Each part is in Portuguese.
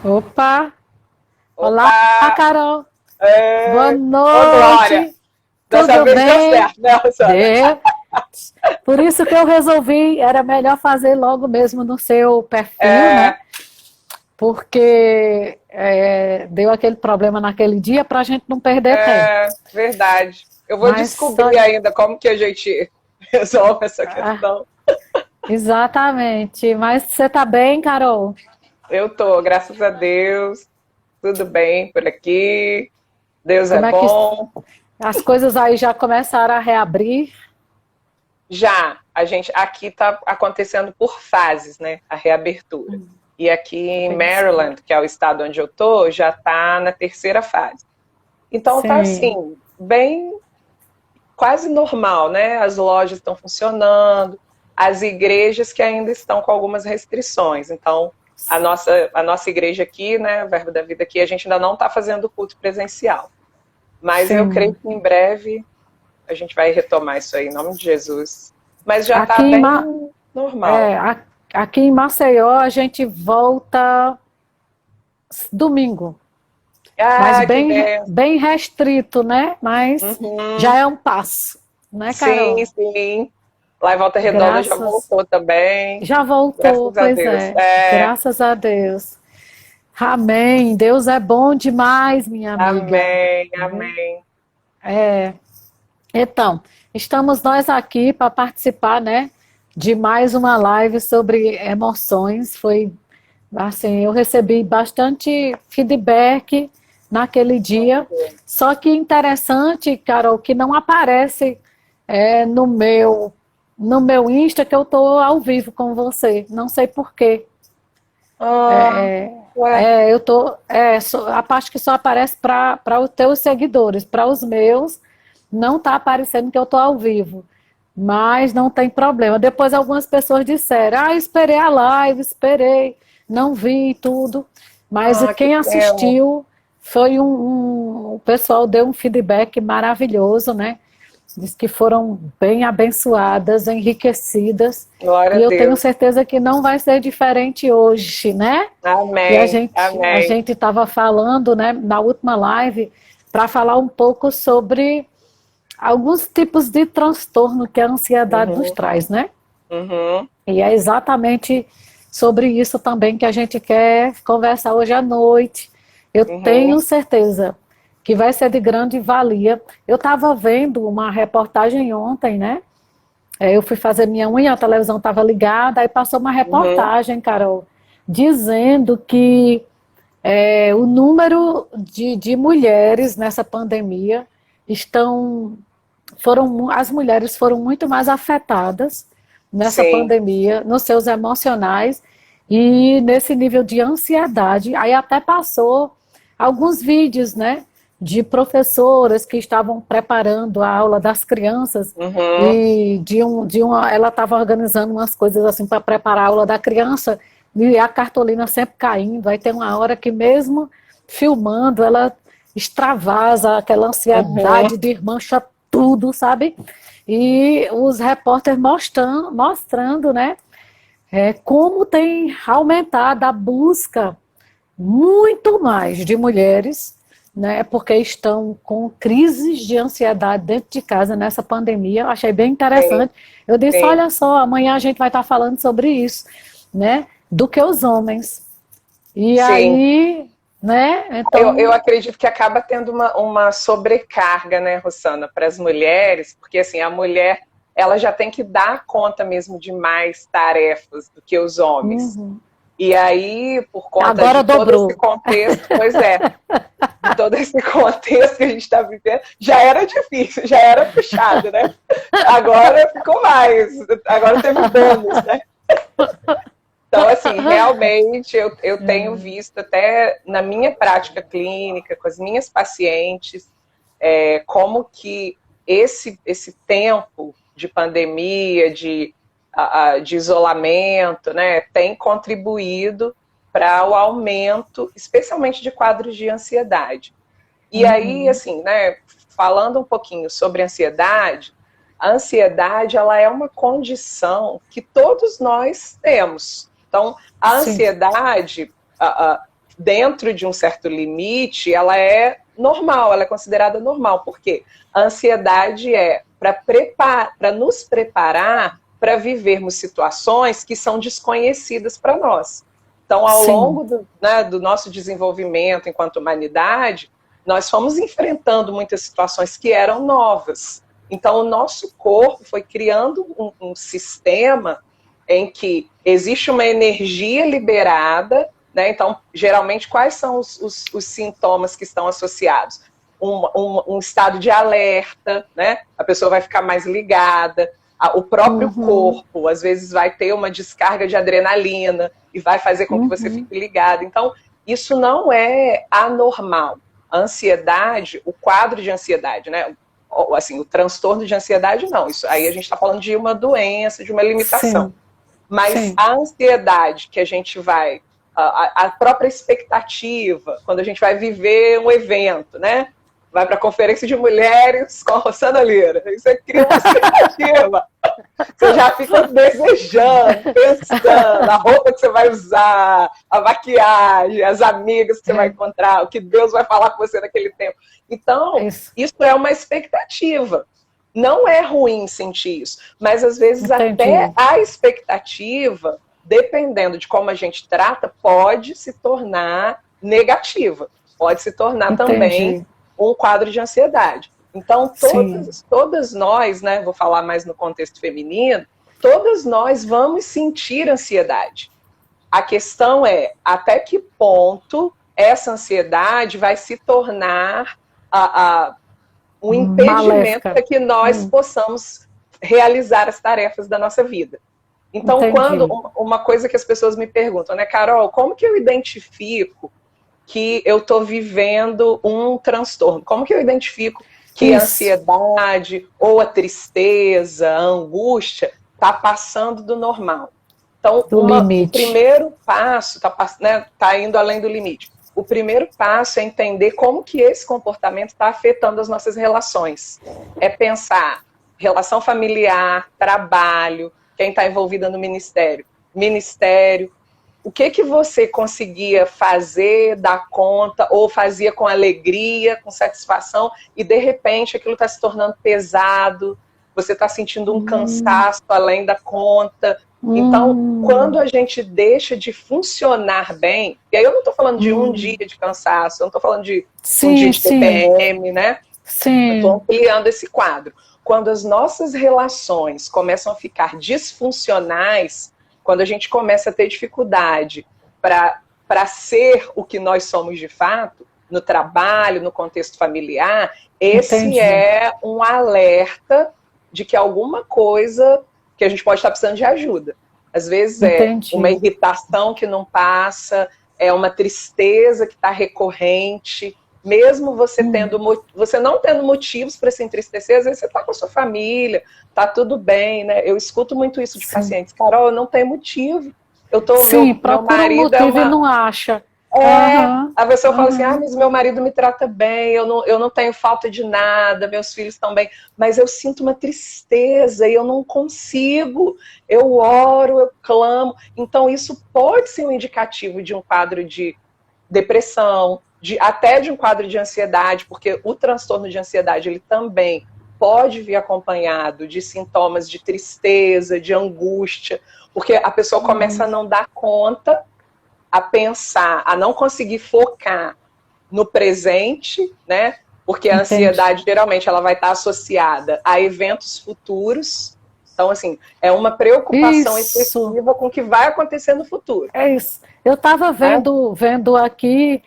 Opa! Olá, Opa! Carol! Boa Ô, Glória! noite! Dessa Tudo vez deu bem? certo, né, Rosana? Deu. Por isso que eu resolvi, era melhor fazer logo mesmo no seu perfil, né? É, Porque deu aquele problema naquele dia para a gente não perder tempo. verdade. Eu vou Mas só, descobrir ainda como que a gente resolve essa ah, questão. exatamente. Mas você está bem, Carol? Eu tô, graças a Deus, tudo bem por aqui. Deus é Como é que bom. as coisas aí já começaram a reabrir? Já, a gente aqui está acontecendo por fases, né, a reabertura. E aqui em Pensando. Maryland, que é o estado onde eu tô, já está na terceira fase. Então tá Sim. assim, bem quase normal, né? As lojas estão funcionando, as igrejas que ainda estão com algumas restrições. Então, a nossa igreja aqui, né, o Verbo da Vida aqui, a gente ainda não está fazendo culto presencial. Mas eu creio Sim. que em breve a gente vai retomar isso aí, em nome de Jesus. Mas já Aqui está em, bem Ma- normal. É, aqui em Maceió a gente volta domingo, mas Ah, que benção. bem restrito, né? Mas já Uhum. é um passo, né, Sim, Carol? sim. Lá em Volta Redonda já Graças, voltou também. já voltou, Graças a pois Deus. é, graças a Deus. Amém. Deus é bom demais, minha amiga. Amém, Né? amém. É, então, estamos nós aqui para participar, né, de mais uma live sobre emoções. Foi assim, eu recebi bastante feedback naquele dia, só que interessante, Carol, que não aparece no meu Insta que eu estou ao vivo com você. Não sei por quê. Ah, ué. A parte que só aparece para os teus seguidores, para os meus, não está aparecendo que eu estou ao vivo. Mas não tem problema. Depois algumas pessoas disseram, esperei a live, esperei, não vi tudo. Mas Ah, que quem pena. assistiu foi o pessoal deu um feedback maravilhoso, né? Diz que foram bem abençoadas, enriquecidas. Glória E a eu tenho Deus. certeza que não vai ser diferente hoje, né? Que a Amém, gente a amém. gente estava falando, né, na última live, para falar um pouco sobre alguns tipos de transtorno que a ansiedade nos Uhum, traz, né? uhum, E é exatamente sobre isso também que a gente quer conversar hoje à noite. Eu tenho uhum, certeza que vai ser de grande valia. Eu estava vendo uma reportagem ontem, né? Eu fui fazer minha unha, a televisão estava ligada, aí passou uma uhum. reportagem, Carol, dizendo que o número de mulheres nessa pandemia as mulheres foram muito mais afetadas nessa Sim. pandemia, nos seus emocionais e nesse nível de ansiedade. Aí até passou alguns vídeos, né, de professoras que estavam preparando a aula das crianças Uhum. e ela estava organizando umas coisas assim para preparar a aula da criança e a cartolina sempre caindo. Aí tem uma hora que mesmo filmando, ela extravasa aquela Uhum. ansiedade de mancha tudo, sabe? E os repórteres mostrando, né, como tem aumentado a busca muito mais de mulheres, né, porque estão com crises de ansiedade dentro de casa nessa pandemia. Eu achei bem Sim, interessante. Eu disse, sim, olha só, amanhã a gente vai estar falando sobre isso, né, do que os homens. E sim. aí, né, Eu então, acredito que acaba tendo uma sobrecarga, né, Rosana, para as mulheres, porque assim, a mulher ela já tem que dar conta mesmo de mais tarefas do que os homens. uhum. E aí, por conta Agora de todo esse dobrou. contexto, pois é, de todo esse contexto que a gente está vivendo, já era difícil, já era puxado, né? Agora ficou mais, agora teve o bônus, né? Então, assim, realmente eu tenho visto até na minha prática clínica, com as minhas pacientes, como que esse tempo de pandemia, de isolamento, né, tem contribuído para o aumento, especialmente de quadros de ansiedade. E aí, Uhum. assim, né, falando um pouquinho sobre ansiedade, a ansiedade ela é uma condição que todos nós temos. Então, a Sim. ansiedade dentro de um certo limite, ela é normal, ela é considerada normal. Por quê? A ansiedade é para nos preparar para vivermos situações que são desconhecidas para nós. Então, ao longo do nosso desenvolvimento enquanto humanidade, nós fomos enfrentando muitas situações que eram novas. Então, o nosso corpo foi criando um sistema em que existe uma energia liberada, né? Então, geralmente, quais são os sintomas que estão associados? Um estado de alerta, né? A pessoa vai ficar mais ligada. O próprio corpo, às vezes, vai ter uma descarga de adrenalina e vai fazer com que você fique ligado. Então, isso não é anormal. A ansiedade, o quadro de ansiedade, né? Assim, o transtorno de ansiedade, não. Isso aí a gente está falando de uma doença, de uma limitação. Mas a ansiedade que a gente vai... A própria expectativa, quando a gente vai viver um evento, né? Vai para a conferência de mulheres com a Rossana Lira. Aí você cria uma expectativa. Você já fica desejando, pensando, a roupa que você vai usar, a maquiagem, as amigas que você vai encontrar, o que Deus vai falar com você naquele tempo. Então, isso é uma expectativa. Não é ruim sentir isso, mas às vezes até a expectativa, dependendo de como a gente trata, pode se tornar negativa. Pode se tornar também um quadro de ansiedade. Então, todas nós, né, vou falar mais no contexto feminino, todas nós vamos sentir ansiedade. A questão é até que ponto essa ansiedade vai se tornar um impedimento para que nós possamos realizar as tarefas da nossa vida. Então, quando uma coisa que as pessoas me perguntam, né, Carol, como que eu identifico que eu estou vivendo um transtorno? Como que eu identifico que a ansiedade ou a tristeza, a angústia está passando do normal? Então, o primeiro passo está indo além do limite. O primeiro passo é entender como que esse comportamento está afetando as nossas relações. É pensar relação familiar, trabalho, quem está envolvida no ministério, o que você conseguia fazer, dar conta, ou fazia com alegria, com satisfação, e de repente aquilo está se tornando pesado, você está sentindo um cansaço além da conta. Então, quando a gente deixa de funcionar bem, e aí eu não estou falando de um dia de cansaço, eu não estou falando de um dia de TPM, né? Eu estou ampliando esse quadro. Quando as nossas relações começam a ficar disfuncionais, quando a gente começa a ter dificuldade para ser o que nós somos de fato, no trabalho, no contexto familiar, esse é um alerta de que alguma coisa que a gente pode estar precisando de ajuda. Às vezes é uma irritação que não passa, é uma tristeza que está recorrente. Mesmo você não tendo motivos para se entristecer, às vezes você está com a sua família, está tudo bem, né? Eu escuto muito isso de pacientes. Carol, eu não tenho motivo. Eu tô, meu marido motivo e não acha. A pessoa fala assim, mas meu marido me trata bem, eu não tenho falta de nada, meus filhos estão bem, mas eu sinto uma tristeza e eu não consigo, eu oro, eu clamo. Então isso pode ser um indicativo de um quadro de depressão, até de um quadro de ansiedade, porque o transtorno de ansiedade ele também pode vir acompanhado de sintomas de tristeza, de angústia, porque a pessoa começa a não dar conta, a pensar, a não conseguir focar no presente, né? Porque a ansiedade geralmente ela vai estar associada a eventos futuros. Então, assim, é uma preocupação excessiva com o que vai acontecer no futuro. É isso. Eu estava vendo aqui,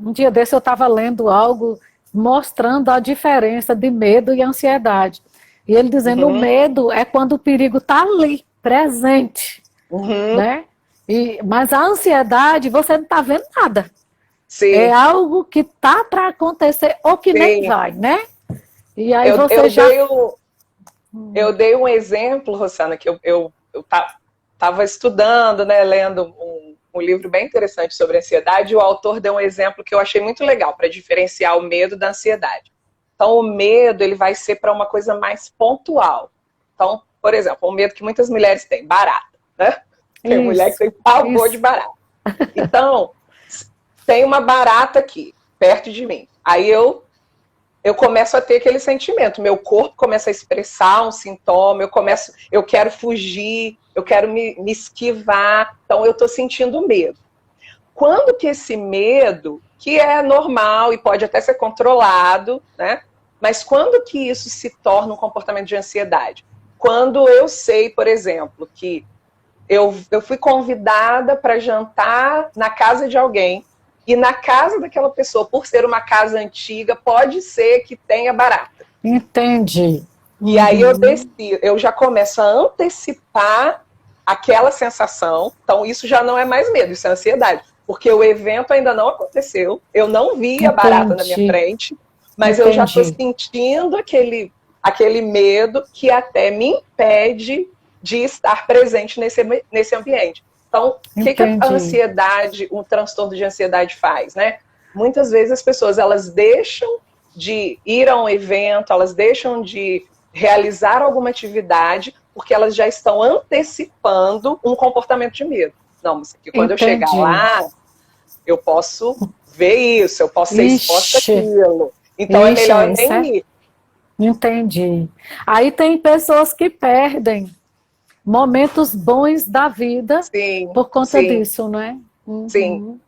um dia desse eu estava lendo algo mostrando a diferença de medo e ansiedade. E ele dizendo, o medo é quando o perigo está ali, presente, né? Mas a ansiedade, você não está vendo nada. É algo que está para acontecer ou que nem vai, né? E aí eu dei um exemplo, Rossana, que eu estava estudando, né, lendo um livro bem interessante sobre ansiedade, e o autor deu um exemplo que eu achei muito legal para diferenciar o medo da ansiedade. Então, o medo ele vai ser para uma coisa mais pontual. Então, por exemplo, um medo que muitas mulheres têm, barata, né? Tem mulher que tem pavor de barata. Então, tem uma barata aqui, perto de mim. Aí eu começo a ter aquele sentimento, meu corpo começa a expressar um sintoma, eu quero fugir, eu quero me esquivar, então eu estou sentindo medo. Quando que esse medo, que é normal e pode até ser controlado, né? Mas quando que isso se torna um comportamento de ansiedade? Quando eu sei, por exemplo, que eu fui convidada para jantar na casa de alguém, e na casa daquela pessoa, por ser uma casa antiga, pode ser que tenha barata. Entendi. E aí eu já começo a antecipar aquela sensação. Então isso já não é mais medo, isso é ansiedade. Porque o evento ainda não aconteceu, eu não vi a barata na minha frente, mas eu já estou sentindo aquele medo que até me impede de estar presente nesse ambiente. Então, o que a ansiedade, um transtorno de ansiedade faz, né? Muitas vezes as pessoas, elas deixam de ir a um evento, elas deixam de realizar alguma atividade, porque elas já estão antecipando um comportamento de medo. Não, mas quando eu chegar lá, eu posso ver isso, eu posso ser exposta àquilo. Então é melhor nem ir. Entendi. Aí tem pessoas que perdem momentos bons da vida por conta disso, não é? Sim.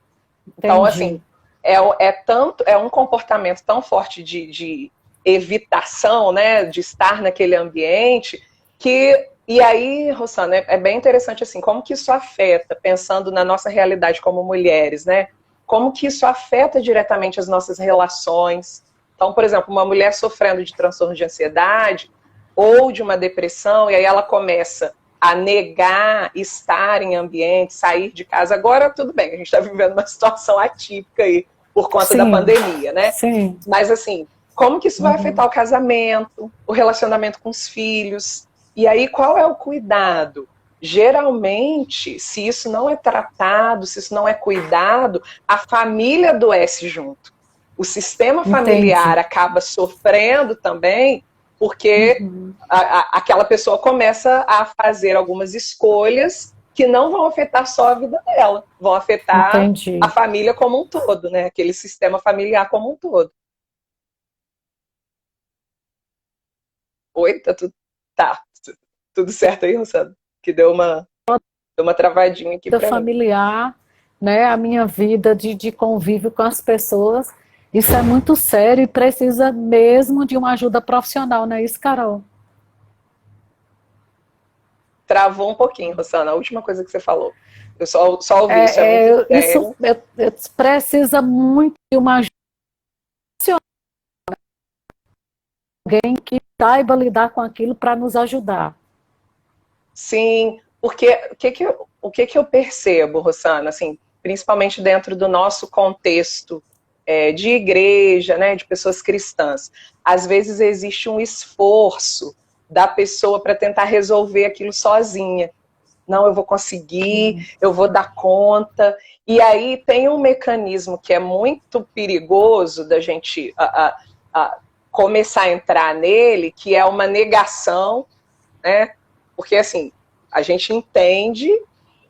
Então, assim, é um comportamento tão forte de evitação, né, de estar naquele ambiente, que... E aí, Rosana, é bem interessante, assim, como que isso afeta, pensando na nossa realidade como mulheres, né? Como que isso afeta diretamente as nossas relações. Então, por exemplo, uma mulher sofrendo de transtorno de ansiedade ou de uma depressão, e aí ela começa a negar estar em ambiente, sair de casa. Agora, tudo bem, a gente está vivendo uma situação atípica aí, por conta da pandemia, né? Sim. Mas, assim, como que isso vai afetar o casamento, o relacionamento com os filhos? E aí, qual é o cuidado? Geralmente, se isso não é tratado, se isso não é cuidado, a família adoece junto. O sistema familiar acaba sofrendo também, porque aquela pessoa começa a fazer algumas escolhas que não vão afetar só a vida dela, vão afetar a família como um todo, né? Aquele sistema familiar como um todo. Oi, tá tudo certo aí, Rosana? Que deu uma travadinha aqui para familiar, né? A minha vida de convívio com as pessoas, isso é muito sério e precisa mesmo de uma ajuda profissional, não é isso, Carol? Travou um pouquinho, Rosana, a última coisa que você falou. Eu só ouvi, isso é muito sério. Isso precisa muito de uma ajuda profissional, alguém que saiba lidar com aquilo para nos ajudar. Sim, porque o que eu percebo, Rosana, assim, principalmente dentro do nosso contexto de igreja, né, de pessoas cristãs, às vezes existe um esforço da pessoa para tentar resolver aquilo sozinha. Não, eu vou conseguir, eu vou dar conta. E aí tem um mecanismo que é muito perigoso da gente começar a entrar nele, que é uma negação, né? Porque, assim, a gente entende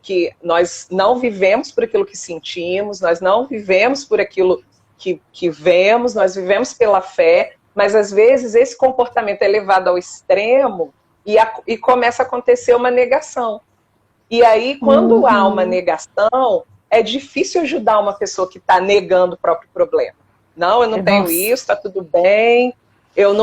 que nós não vivemos por aquilo que sentimos, nós não vivemos por aquilo que vemos, nós vivemos pela fé, mas às vezes esse comportamento é levado ao extremo e começa a acontecer uma negação. E aí, quando há uma negação, é difícil ajudar uma pessoa que está negando o próprio problema. Não, eu não tenho isso, está tudo bem, eu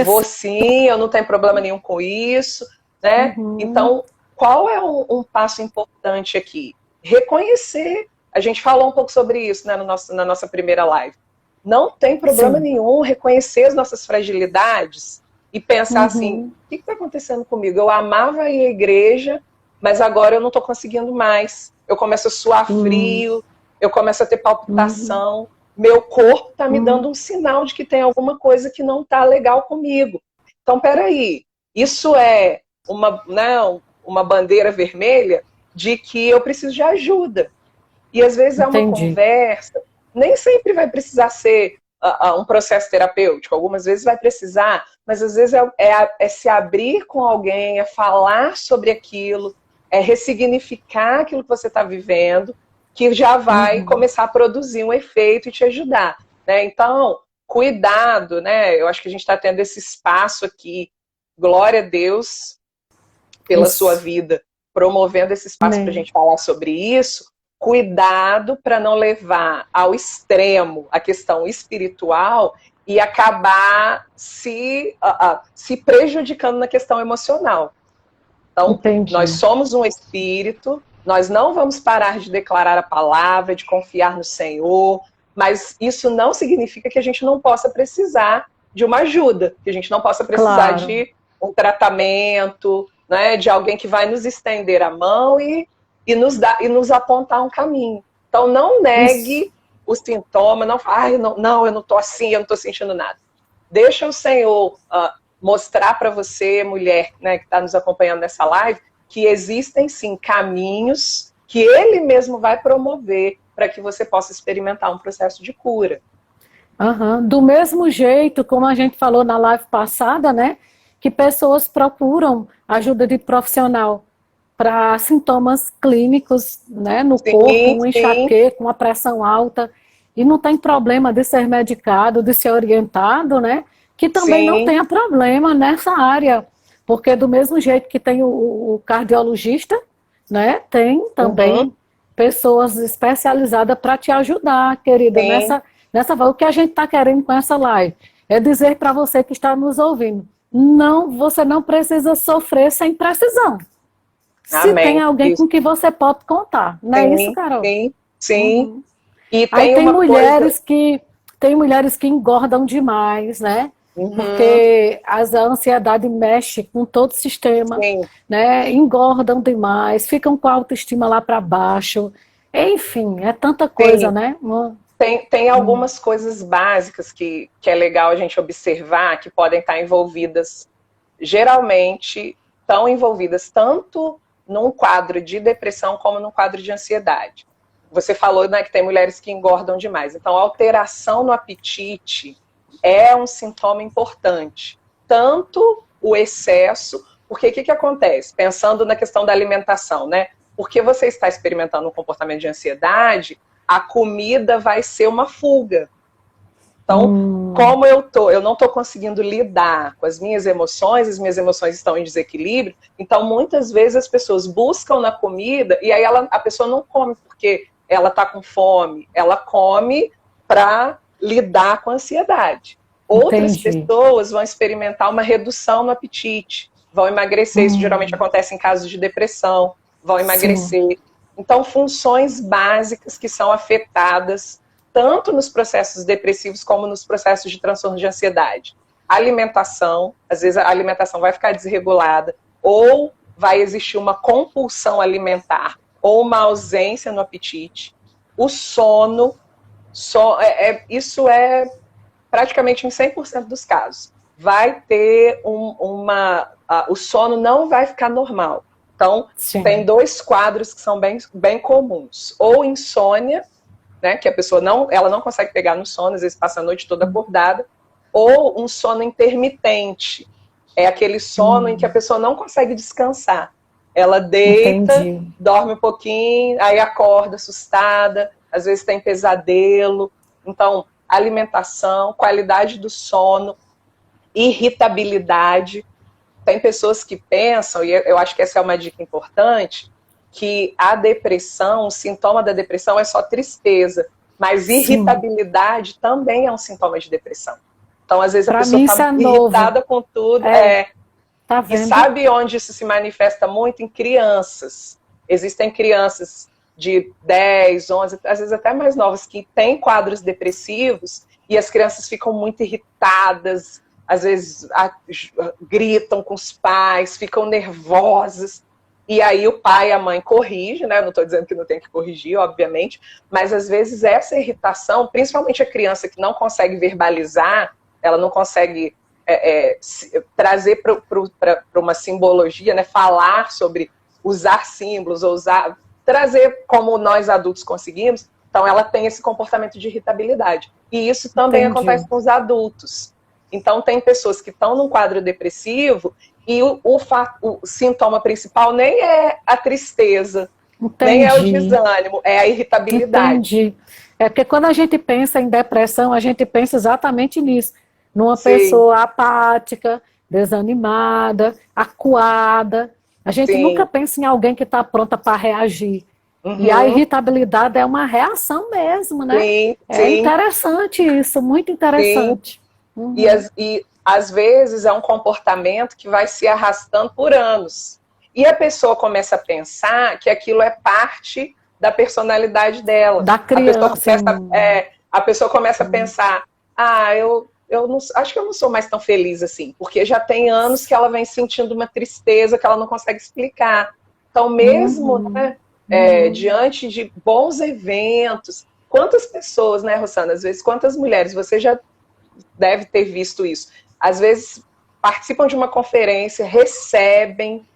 vou sim, eu não tenho problema nenhum com isso, né? Então, qual é um passo importante aqui? Reconhecer. A gente falou um pouco sobre isso, né, na nossa primeira live. Não tem problema nenhum reconhecer as nossas fragilidades e pensar assim, o que está acontecendo comigo? Eu amava ir à igreja, mas agora eu não estou conseguindo mais. Eu começo a suar frio, eu começo a ter palpitação, meu corpo está me dando um sinal de que tem alguma coisa que não está legal comigo. Então, peraí, isso é uma bandeira vermelha de que eu preciso de ajuda. E às vezes é uma conversa, nem sempre vai precisar ser um processo terapêutico, algumas vezes vai precisar, mas às vezes é se abrir com alguém, é falar sobre aquilo, é ressignificar aquilo que você está vivendo, que já vai começar a produzir um efeito e te ajudar, né? Então, cuidado, né? Eu acho que a gente está tendo esse espaço aqui, glória a Deus pela sua vida, promovendo esse espaço para a gente falar sobre isso. Cuidado para não levar ao extremo a questão espiritual e acabar se prejudicando na questão emocional. Então, nós somos um espírito, nós não vamos parar de declarar a palavra, de confiar no Senhor, mas isso não significa que a gente não possa precisar de uma ajuda, que a gente não possa precisar de um tratamento, né, de alguém que vai nos estender a mão e nos apontar um caminho. Então, não negue o sintoma, não fale, não, eu não estou assim, eu não estou sentindo nada. Deixa o Senhor mostrar para você, mulher, né, que está nos acompanhando nessa live, que existem sim caminhos que Ele mesmo vai promover para que você possa experimentar um processo de cura. Do mesmo jeito, como a gente falou na live passada, né, que pessoas procuram ajuda de profissional para sintomas clínicos, né, no corpo, um enxaqueca, uma pressão alta, e não tem problema de ser medicado, de ser orientado, né, que também não tenha problema nessa área, porque do mesmo jeito que tem o cardiologista, né, tem também pessoas especializadas para te ajudar, querida, nessa o que a gente está querendo com essa live é dizer para você que está nos ouvindo, você não precisa sofrer sem precisão. Se tem alguém com que você pode contar, não é isso, Carol? Sim. E aí tem mulheres que engordam demais, né? Porque a ansiedade mexe com todo o sistema, né? Engordam demais, ficam com a autoestima lá para baixo. Enfim, é tanta coisa, né? Tem algumas coisas básicas que é legal a gente observar, que podem estar envolvidas, geralmente estão envolvidas tanto num quadro de depressão como num quadro de ansiedade. Você falou, né, que tem mulheres que engordam demais. Então, a alteração no apetite é um sintoma importante. Tanto o excesso, porque o que acontece? Pensando na questão da alimentação, né? Porque você está experimentando um comportamento de ansiedade, a comida vai ser uma fuga. Então, como eu não estou conseguindo lidar com as minhas emoções estão em desequilíbrio, então muitas vezes as pessoas buscam na comida e aí a pessoa não come porque ela está com fome, ela come para lidar com a ansiedade. Outras pessoas vão experimentar uma redução no apetite, vão emagrecer, isso geralmente acontece em casos de depressão, vão emagrecer. Então, funções básicas que são afetadas tanto nos processos depressivos como nos processos de transtorno de ansiedade. Alimentação, às vezes a alimentação vai ficar desregulada, ou vai existir uma compulsão alimentar, ou uma ausência no apetite. O sono, isso é praticamente em 100% dos casos. Vai ter o sono não vai ficar normal. Então, tem dois quadros que são bem comuns. Ou insônia, né, que a pessoa ela não consegue pegar no sono, às vezes passa a noite toda acordada, ou um sono intermitente. É aquele sono em que a pessoa não consegue descansar. Ela deita, dorme um pouquinho, aí acorda assustada, às vezes tem pesadelo. Então, alimentação, qualidade do sono, irritabilidade. Tem pessoas que pensam, e eu acho que essa é uma dica importante, que a depressão, o sintoma da depressão é só tristeza, mas irritabilidade também é um sintoma de depressão. Então, às vezes, a pessoa está irritada com tudo. Tá vendo? E sabe onde isso se manifesta muito? Em crianças. Existem crianças de 10, 11, às vezes até mais novas, que têm quadros depressivos e as crianças ficam muito irritadas, às vezes gritam com os pais, ficam nervosas. E aí o pai e a mãe corrigem, né? Não estou dizendo que não tem que corrigir, obviamente, mas às vezes essa irritação, principalmente a criança que não consegue verbalizar, ela não consegue trazer para uma simbologia, né? Falar sobre usar símbolos, trazer como nós adultos conseguimos, então ela tem esse comportamento de irritabilidade. E isso também acontece com os adultos. Então tem pessoas que estão num quadro depressivo e o sintoma principal nem é a tristeza, Nem é o Entendi, desânimo, é a irritabilidade. entendi. É porque quando a gente pensa em depressão, a gente pensa exatamente nisso. Numa Sim, pessoa apática, desanimada, acuada. A gente nunca sim. pensa em alguém que está pronta para reagir. E a Uhum, irritabilidade é uma reação mesmo, né? sim, É sim, interessante isso, muito sim. interessante. E, Uhum. às vezes é um comportamento que vai se arrastando por anos. E a pessoa começa a pensar que aquilo é parte da personalidade dela. Da criança, A pessoa começa a pensar, eu não, acho que eu não sou mais tão feliz assim, porque já tem anos que ela vem sentindo uma tristeza que ela não consegue explicar. Então, mesmo, uhum, né, uhum. diante de bons eventos, quantas pessoas, né, Rosana, às vezes, quantas mulheres, você já deve ter visto isso. Às vezes participam de uma conferência, recebem,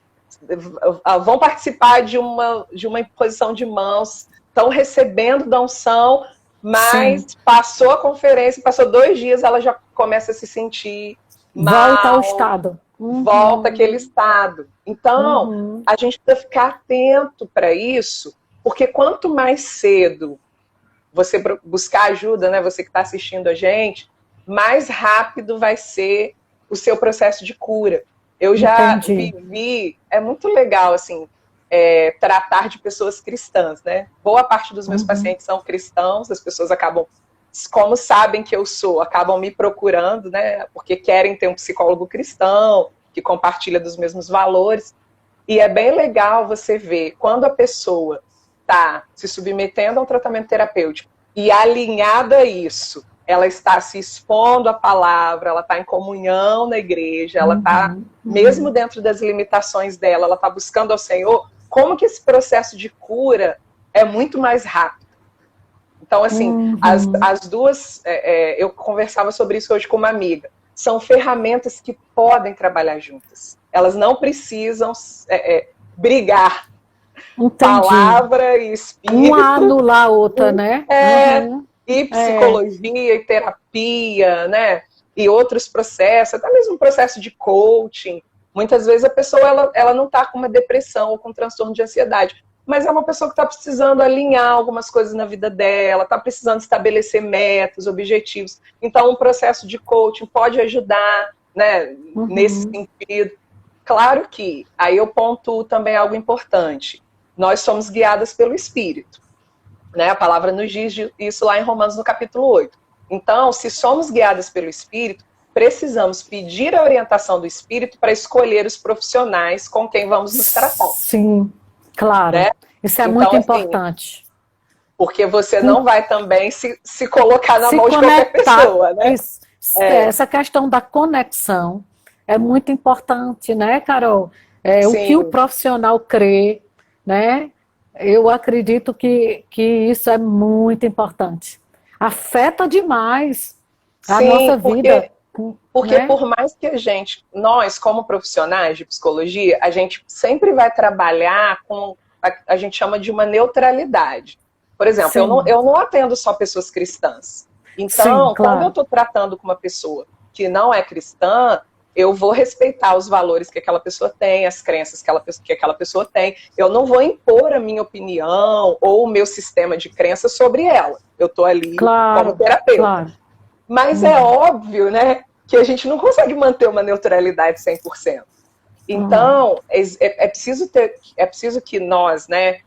vão participar de uma imposição de mãos, estão recebendo da unção, Sim, mas passou a conferência, passou 2 dias, ela já começa a se sentir volta ao mal, estado. volta àquele Uhum, estado. Então, uhum. a gente precisa ficar atento para isso, porque quanto mais cedo você buscar ajuda, né, você que está assistindo a gente, mais rápido vai ser o seu processo de cura. Eu já Entendi. vivi, é muito legal, assim, tratar de pessoas cristãs, né? Boa parte dos meus Uhum. pacientes são cristãos, as pessoas acabam, como sabem que eu sou, acabam me procurando, né? Porque querem ter um psicólogo cristão, que compartilha dos mesmos valores. E é bem legal você ver quando a pessoa está se submetendo a um tratamento terapêutico e alinhada a isso, ela está se expondo à palavra, ela está em comunhão na igreja, ela está, Uhum. mesmo Uhum. dentro das limitações dela, ela está buscando ao Senhor, como que esse processo de cura é muito mais rápido. Então, assim, Uhum. as duas, eu conversava sobre isso hoje com uma amiga, são ferramentas que podem trabalhar juntas. Elas não precisam brigar, Entendi. palavra e Uma espírito, anula a outra, né? é, Uhum. e É, psicologia e terapia, né? E outros processos, até mesmo o processo de coaching. Muitas vezes a pessoa ela não está com uma depressão ou com um transtorno de ansiedade, mas é uma pessoa que está precisando alinhar algumas coisas na vida dela, está precisando estabelecer metas, objetivos. Então, um processo de coaching pode ajudar, né, nesse uhum. sentido. Claro que aí eu pontuo também algo importante. Nós somos guiadas pelo Espírito, né? A palavra nos diz isso lá em Romanos no capítulo 8. Então, se somos guiadas pelo Espírito, precisamos pedir a orientação do Espírito para escolher os profissionais com quem vamos nos tratar, Sim, claro. né? Isso é muito Então, assim, importante. porque você não vai também se colocar na Se mão de qualquer conectar, pessoa, né? essa questão da conexão é muito importante, né, Carol? É, o que o Sim, profissional crê, né? Eu acredito que isso é muito importante. Afeta demais a sim, nossa vida, porque né? por mais que nós como profissionais de psicologia, a gente sempre vai trabalhar com, a gente chama de uma neutralidade. Por exemplo, Sim, eu não atendo só pessoas cristãs. sim, Então, quando eu claro. estou tratando com uma pessoa que não é cristã, eu vou respeitar os valores que aquela pessoa tem, as crenças que aquela pessoa tem. Eu não vou impor a minha opinião ou o meu sistema de crença sobre ela. Eu estou ali como Claro, terapeuta. claro. Mas é Uhum, óbvio, né, que a gente não consegue manter uma neutralidade 100%. uhum. Então, é preciso que nós, né,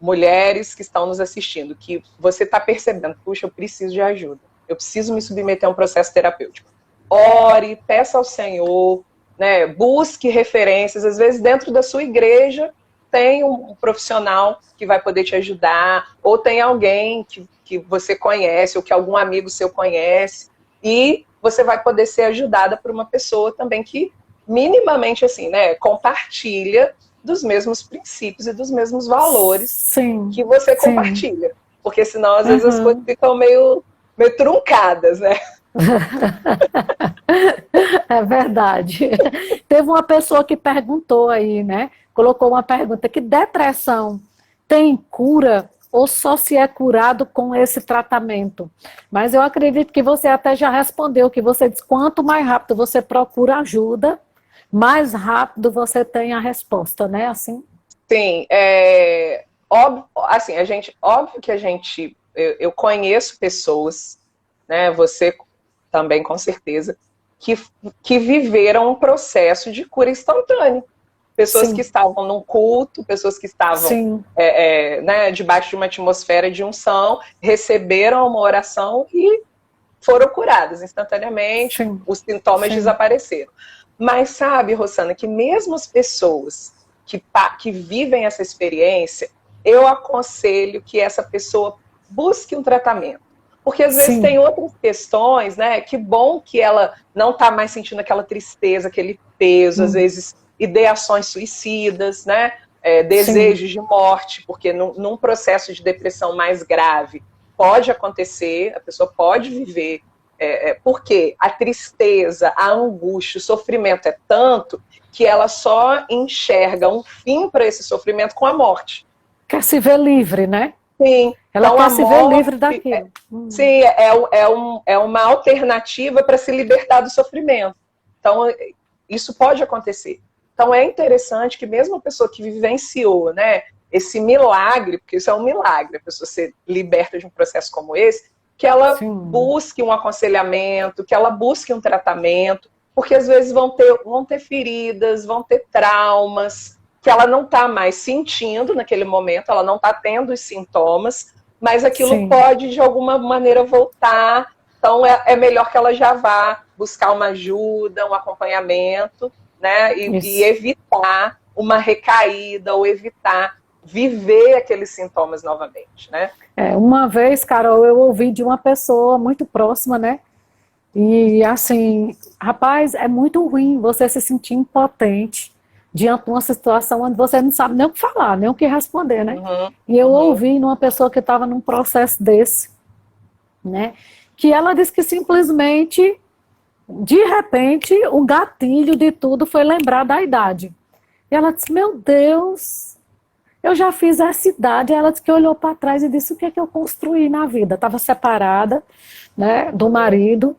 mulheres que estão nos assistindo, que você está percebendo, puxa, eu preciso de ajuda, eu preciso me submeter a um processo terapêutico. Ore, peça ao Senhor, né, busque referências, às vezes dentro da sua igreja tem um profissional que vai poder te ajudar, ou tem alguém que você conhece, ou que algum amigo seu conhece, e você vai poder ser ajudada por uma pessoa também que minimamente assim, né, compartilha dos mesmos princípios e dos mesmos valores Sim, que você sim. compartilha. Porque senão, às vezes, as coisas Uhum. ficam meio truncadas, né? É verdade. Teve uma pessoa que perguntou aí, né? Colocou uma pergunta: que depressão tem cura ou só se é curado com esse tratamento? Mas eu acredito que você até já respondeu, que você diz, quanto mais rápido você procura ajuda, mais rápido você tem a resposta, né? Assim? Sim, assim, óbvio que eu conheço pessoas, né, você também com certeza, que, que viveram um processo de cura instantânea. Pessoas que Sim, estavam num culto, pessoas que estavam sim, né, debaixo de uma atmosfera de unção, receberam uma oração e foram curadas instantaneamente, sim, os sintomas sim, desapareceram. Mas sabe, Rosana, que mesmo as pessoas que vivem essa experiência, eu aconselho que essa pessoa busque um tratamento. Porque às vezes sim, tem outras questões, né? Que bom que ela não está mais sentindo aquela tristeza, aquele peso, às hum, vezes ideações suicidas, né? sim, Desejos de morte, porque num processo de depressão mais grave pode acontecer, a pessoa pode viver, porque a tristeza, a angústia, o sofrimento é tanto que ela só enxerga um fim para esse sofrimento com a morte. quer se ver livre, né? Sim, Ela então a quer se ver livre morte daquilo. sim, é uma alternativa para se libertar do sofrimento. Então, isso pode acontecer. Então, é interessante que mesmo a pessoa que vivenciou, né, esse milagre, porque isso é um milagre, a pessoa ser liberta de um processo como esse, que ela Sim, busque um aconselhamento, que ela busque um tratamento, porque às vezes vão ter feridas, vão ter traumas, que ela não está mais sentindo naquele momento, ela não está tendo os sintomas, mas aquilo sim, pode de alguma maneira voltar. Então é melhor que ela já vá buscar uma ajuda, um acompanhamento, né? E isso. evitar uma recaída ou evitar viver aqueles sintomas novamente, né? Uma vez, Carol, eu ouvi de uma pessoa muito próxima, né? E assim, rapaz, é muito ruim você se sentir impotente diante de uma situação onde você não sabe nem o que falar, nem o que responder, né? Uhum, E eu uhum, ouvi numa pessoa que estava num processo desse, né? Que ela disse que simplesmente, de repente, o gatilho de tudo foi lembrar da idade. E ela disse: Meu Deus, eu já fiz essa idade. Ela disse que olhou para trás e disse: O que é que eu construí na vida? Estava separada, né, do uhum, marido.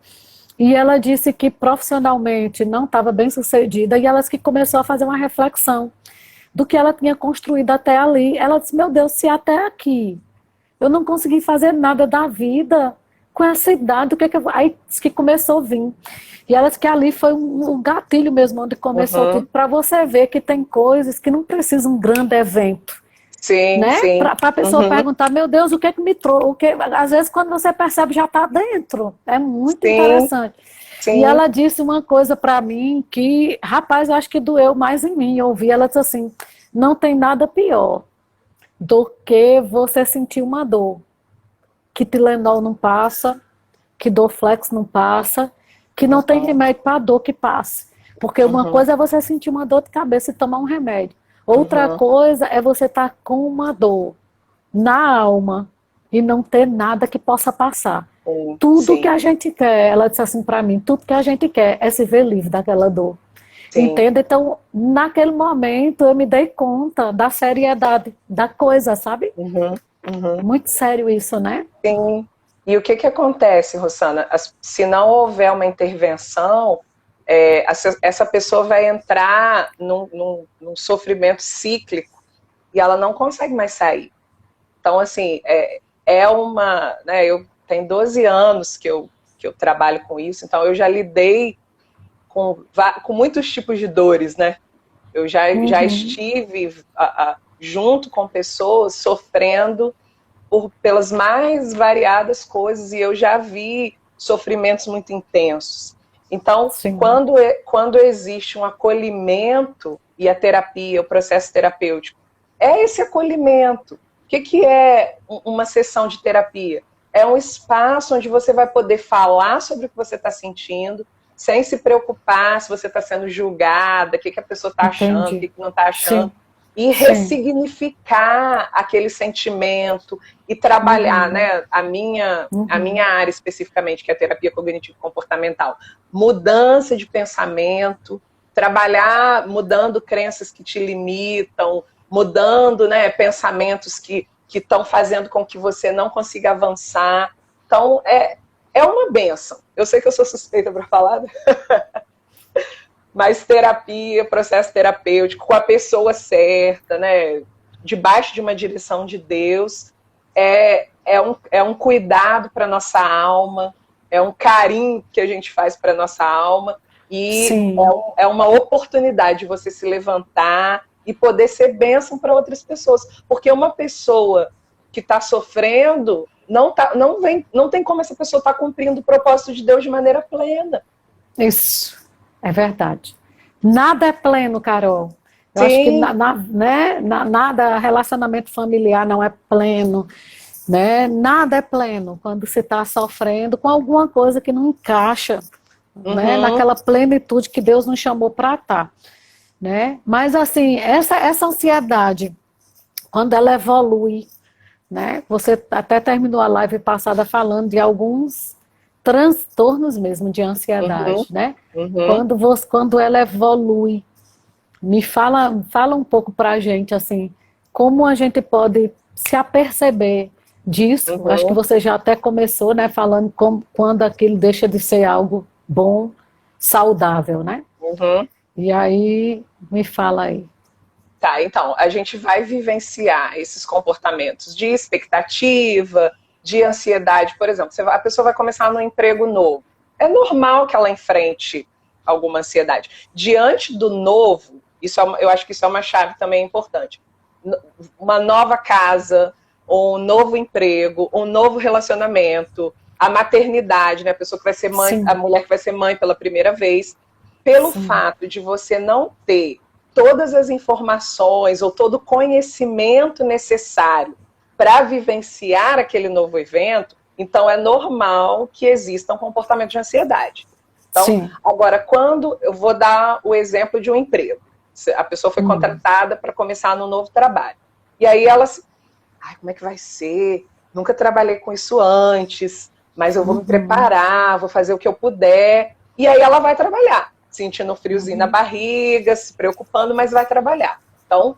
E ela disse que profissionalmente não estava bem sucedida. E ela disse que começou a fazer uma reflexão do que ela tinha construído até ali. Ela disse: Meu Deus, se até aqui eu não consegui fazer nada da vida com essa idade, o que é que eu... Aí disse que começou a vir. E ela disse que ali foi um gatilho mesmo, onde começou tudo, uhum. para você ver que tem coisas que não precisam um grande evento, Sim, né? sim. Para a pessoa Uhum, perguntar, meu Deus, o que é que me trouxe? Às vezes, quando você percebe, já está dentro. É muito sim, interessante. E sim. ela disse uma coisa para mim que, rapaz, eu acho que doeu mais em mim. Eu ouvi, ela disse assim: não tem nada pior do que você sentir uma dor que Tilenol não passa, que Dorflex não passa, que não tem Uhum, remédio para dor que passe. Porque uma uhum, coisa é você sentir uma dor de cabeça e tomar um remédio. Outra uhum. coisa é você estar com uma dor na alma e não ter nada que possa passar. Sim, Tudo que sim, a gente quer, ela disse assim para mim, tudo que a gente quer é se ver livre daquela dor. sim. Entende? Então, naquele momento, eu me dei conta da seriedade da coisa, sabe? Uhum, É uhum. muito sério isso, né? Sim. E o que que acontece, Rosana? Se não houver uma intervenção, essa pessoa vai entrar num sofrimento cíclico e ela não consegue mais sair. Então, assim, né, eu tenho 12 anos que eu trabalho com isso, então eu já lidei com muitos tipos de dores, né? Eu já Uhum, estive junto com pessoas sofrendo pelas mais variadas coisas e eu já vi sofrimentos muito intensos. Então, sim, quando existe um acolhimento e a terapia, o processo terapêutico, é esse acolhimento. O que é uma sessão de terapia? É um espaço onde você vai poder falar sobre o que você está sentindo, sem se preocupar se você está sendo julgada, o que a pessoa está achando, o entendi. que não está achando, Sim, e sim. ressignificar aquele sentimento e trabalhar, Uhum, né, a minha uhum, área especificamente, que é a terapia cognitivo-comportamental, mudança de pensamento, trabalhar mudando crenças que te limitam, mudando, né, pensamentos que estão fazendo com que você não consiga avançar. Então, é uma benção. Eu sei que eu sou suspeita para falar, mas terapia, processo terapêutico, com a pessoa certa, né? debaixo de uma direção de Deus, é um cuidado para nossa alma, é um carinho que a gente faz para nossa alma, e é uma oportunidade de você se levantar e poder ser bênção para outras pessoas. Porque uma pessoa que está sofrendo, não tem como essa pessoa estar cumprindo o propósito de Deus de maneira plena. Isso, é verdade. Nada é pleno, Carol. Eu acho que nada, relacionamento familiar não é pleno, né? Nada é pleno quando você está sofrendo com alguma coisa que não encaixa, né? Naquela plenitude que Deus nos chamou para estar, né? Mas assim, essa ansiedade, quando ela evolui, né? Você até terminou a live passada falando de alguns transtornos mesmo de ansiedade, né? Quando ela evolui, me fala um pouco para a gente, assim, como a gente pode se aperceber disso. Acho que você já até começou, né, falando quando aquilo deixa de ser algo bom, saudável, né? E aí, me fala aí. Tá, então, a gente vai vivenciar esses comportamentos de expectativa, de ansiedade. Por exemplo, a pessoa vai começar num emprego novo. É normal que ela enfrente alguma ansiedade. Diante do novo, eu acho que isso é uma chave também importante. Uma nova casa, um novo emprego, um novo relacionamento, a maternidade, né? A pessoa que vai ser mãe, a mulher que vai ser mãe pela primeira vez, pelo fato de você não ter todas as informações ou todo o conhecimento necessário para vivenciar aquele novo evento, então é normal que exista um comportamento de ansiedade. Então, agora, quando eu vou dar o exemplo de um emprego, a pessoa foi contratada para começar no novo trabalho. E aí ela como é que vai ser? Nunca trabalhei com isso antes, mas eu vou me preparar, vou fazer o que eu puder. E aí ela vai trabalhar, sentindo um friozinho na barriga, se preocupando, mas vai trabalhar. Então,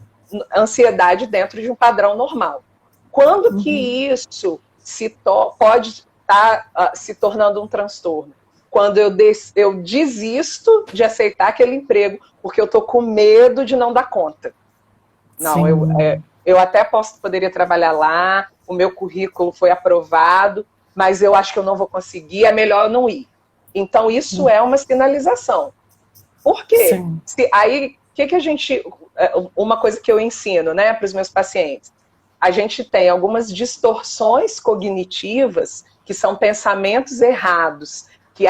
ansiedade dentro de um padrão normal. Quando que isso pode estar se tornando um transtorno? Quando eu desisto de aceitar aquele emprego, porque eu estou com medo de não dar conta. Não, eu até poderia trabalhar lá, o meu currículo foi aprovado, mas eu acho que eu não vou conseguir, é melhor eu não ir. Então, isso é uma sinalização. Por quê? Aí, uma coisa que eu ensino, né, para os meus pacientes, a gente tem algumas distorções cognitivas, que são pensamentos errados, que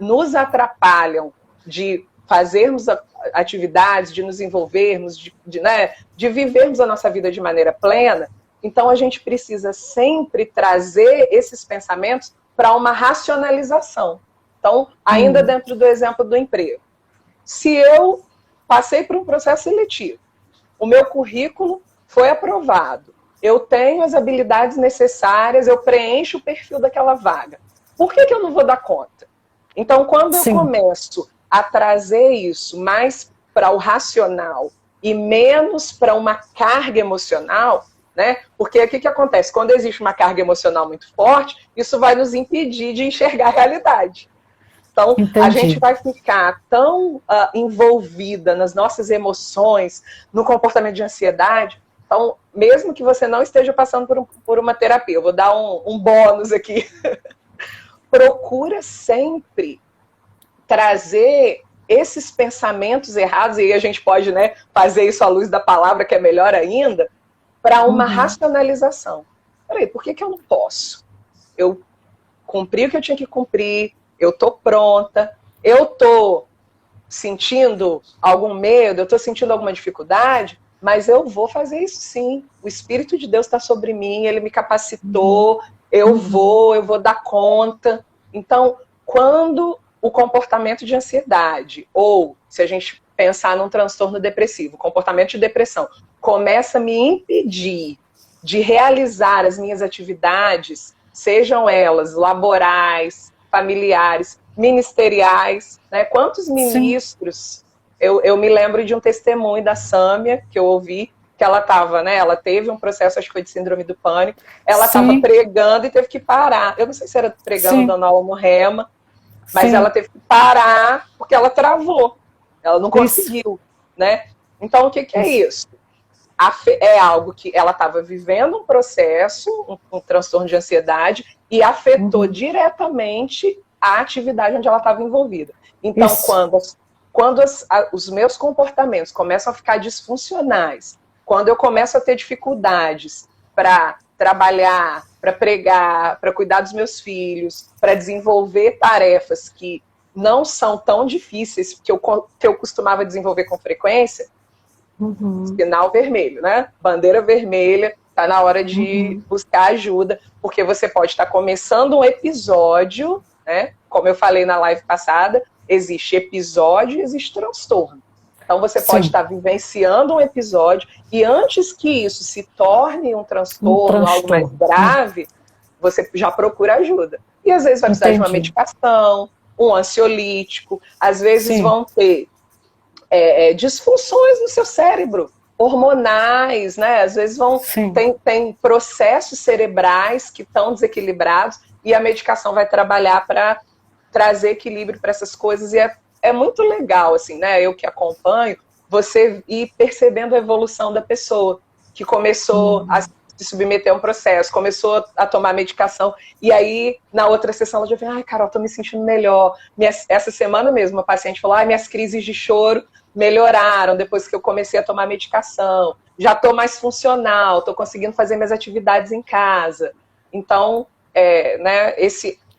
nos atrapalham de fazermos atividades, de nos envolvermos, de vivermos a nossa vida de maneira plena. Então, a gente precisa sempre trazer esses pensamentos para uma racionalização. Então, ainda dentro do exemplo do emprego. Se eu passei por um processo seletivo, o meu currículo foi aprovado, eu tenho as habilidades necessárias, eu preencho o perfil daquela vaga. Por que eu não vou dar conta? Então, quando eu começo a trazer isso mais para o racional e menos para uma carga emocional, né? Porque o que acontece? Quando existe uma carga emocional muito forte, isso vai nos impedir de enxergar a realidade. Então, a gente vai ficar tão envolvida nas nossas emoções, no comportamento de ansiedade. Então, mesmo que você não esteja passando por uma terapia, eu vou dar um bônus aqui. Procura sempre trazer esses pensamentos errados, e aí a gente pode, né, fazer isso à luz da palavra, que é melhor ainda, para uma racionalização. Peraí, por que eu não posso? Eu cumpri o que eu tinha que cumprir, eu estou pronta, eu estou sentindo algum medo, eu estou sentindo alguma dificuldade, mas eu vou fazer isso sim. O Espírito de Deus está sobre mim, ele me capacitou, eu vou dar conta. Então, quando o comportamento de ansiedade, ou se a gente pensar num transtorno depressivo, comportamento de depressão, começa a me impedir de realizar as minhas atividades, sejam elas laborais, familiares, ministeriais, né? Quantos ministros... Eu me lembro de um testemunho da Sâmia, que eu ouvi, que ela estava, né? Ela teve um processo, acho que foi de síndrome do pânico. Ela estava pregando e teve que parar. Eu não sei se era pregando, dando aula no Rema, mas ela teve que parar porque ela travou. Ela não conseguiu, né? Então, o que é isso? é algo que ela estava vivendo um processo, um transtorno de ansiedade, e afetou diretamente a atividade onde ela estava envolvida. Então, quando os meus comportamentos começam a ficar disfuncionais, quando eu começo a ter dificuldades para trabalhar, para pregar, para cuidar dos meus filhos, para desenvolver tarefas que não são tão difíceis que eu costumava desenvolver com frequência, sinal vermelho, né? Bandeira vermelha, tá na hora de buscar ajuda, porque você pode estar começando um episódio, né? Como eu falei na live passada, existe episódio e existe transtorno. Então você pode estar vivenciando um episódio e antes que isso se torne um transtorno, algo mais grave, você já procura ajuda. E às vezes vai precisar de uma medicação, um ansiolítico, às vezes vão ter disfunções no seu cérebro, hormonais, né? Às vezes tem processos cerebrais que estão desequilibrados e a medicação vai trabalhar para trazer equilíbrio para essas coisas. E é muito legal, assim, né? Eu que acompanho, você ir percebendo a evolução da pessoa que começou a se submeter a um processo, começou a tomar medicação, e aí, na outra sessão, ela já vem, ai, Carol, tô me sentindo melhor. Essa semana mesmo, uma paciente falou, ai, minhas crises de choro melhoraram depois que eu comecei a tomar medicação, já tô mais funcional, tô conseguindo fazer minhas atividades em casa. Então, né,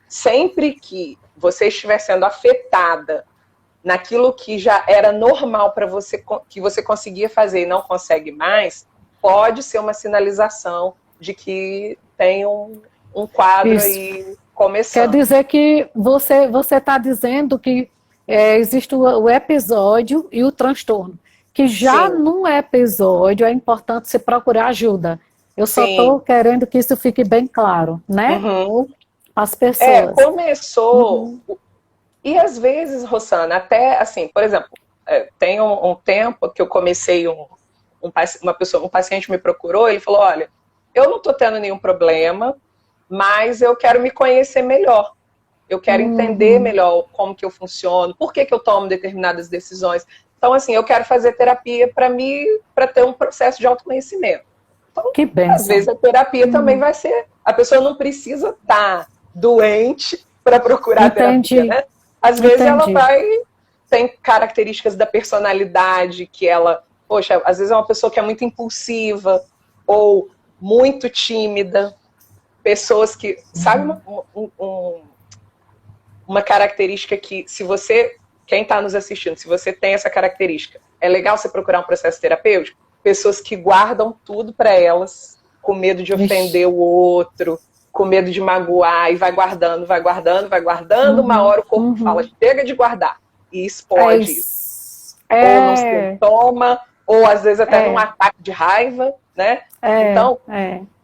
sempre que você estiver sendo afetada naquilo que já era normal para você, que você conseguia fazer e não consegue mais, pode ser uma sinalização de que tem um quadro aí começando. Quer dizer que você está dizendo que existe o episódio e o transtorno, que já num episódio é importante você procurar ajuda. Eu só estou querendo que isso fique bem claro, né? As pessoas. Começou... E às vezes, Rosana, até assim, por exemplo, tem um tempo que eu comecei, um paciente me procurou, ele falou, olha, eu não estou tendo nenhum problema, mas eu quero me conhecer melhor. Eu quero entender melhor como que eu funciono, por que eu tomo determinadas decisões. Então, assim, eu quero fazer terapia para ter um processo de autoconhecimento. Então, que bênção. Às vezes a terapia também vai ser... A pessoa não precisa estar doente para procurar terapia, né? Às vezes ela tem características da personalidade que ela... Poxa, às vezes é uma pessoa que é muito impulsiva ou muito tímida. Pessoas que... Sabe uma característica que, se você... Quem está nos assistindo, se você tem essa característica, é legal você procurar um processo terapêutico? Pessoas que guardam tudo para elas, com medo de ofender o outro, com medo de magoar, e vai guardando, uma hora o corpo fala, chega de guardar, e explode isso. Ou num sintoma, ou às vezes até num ataque de raiva, né? Então,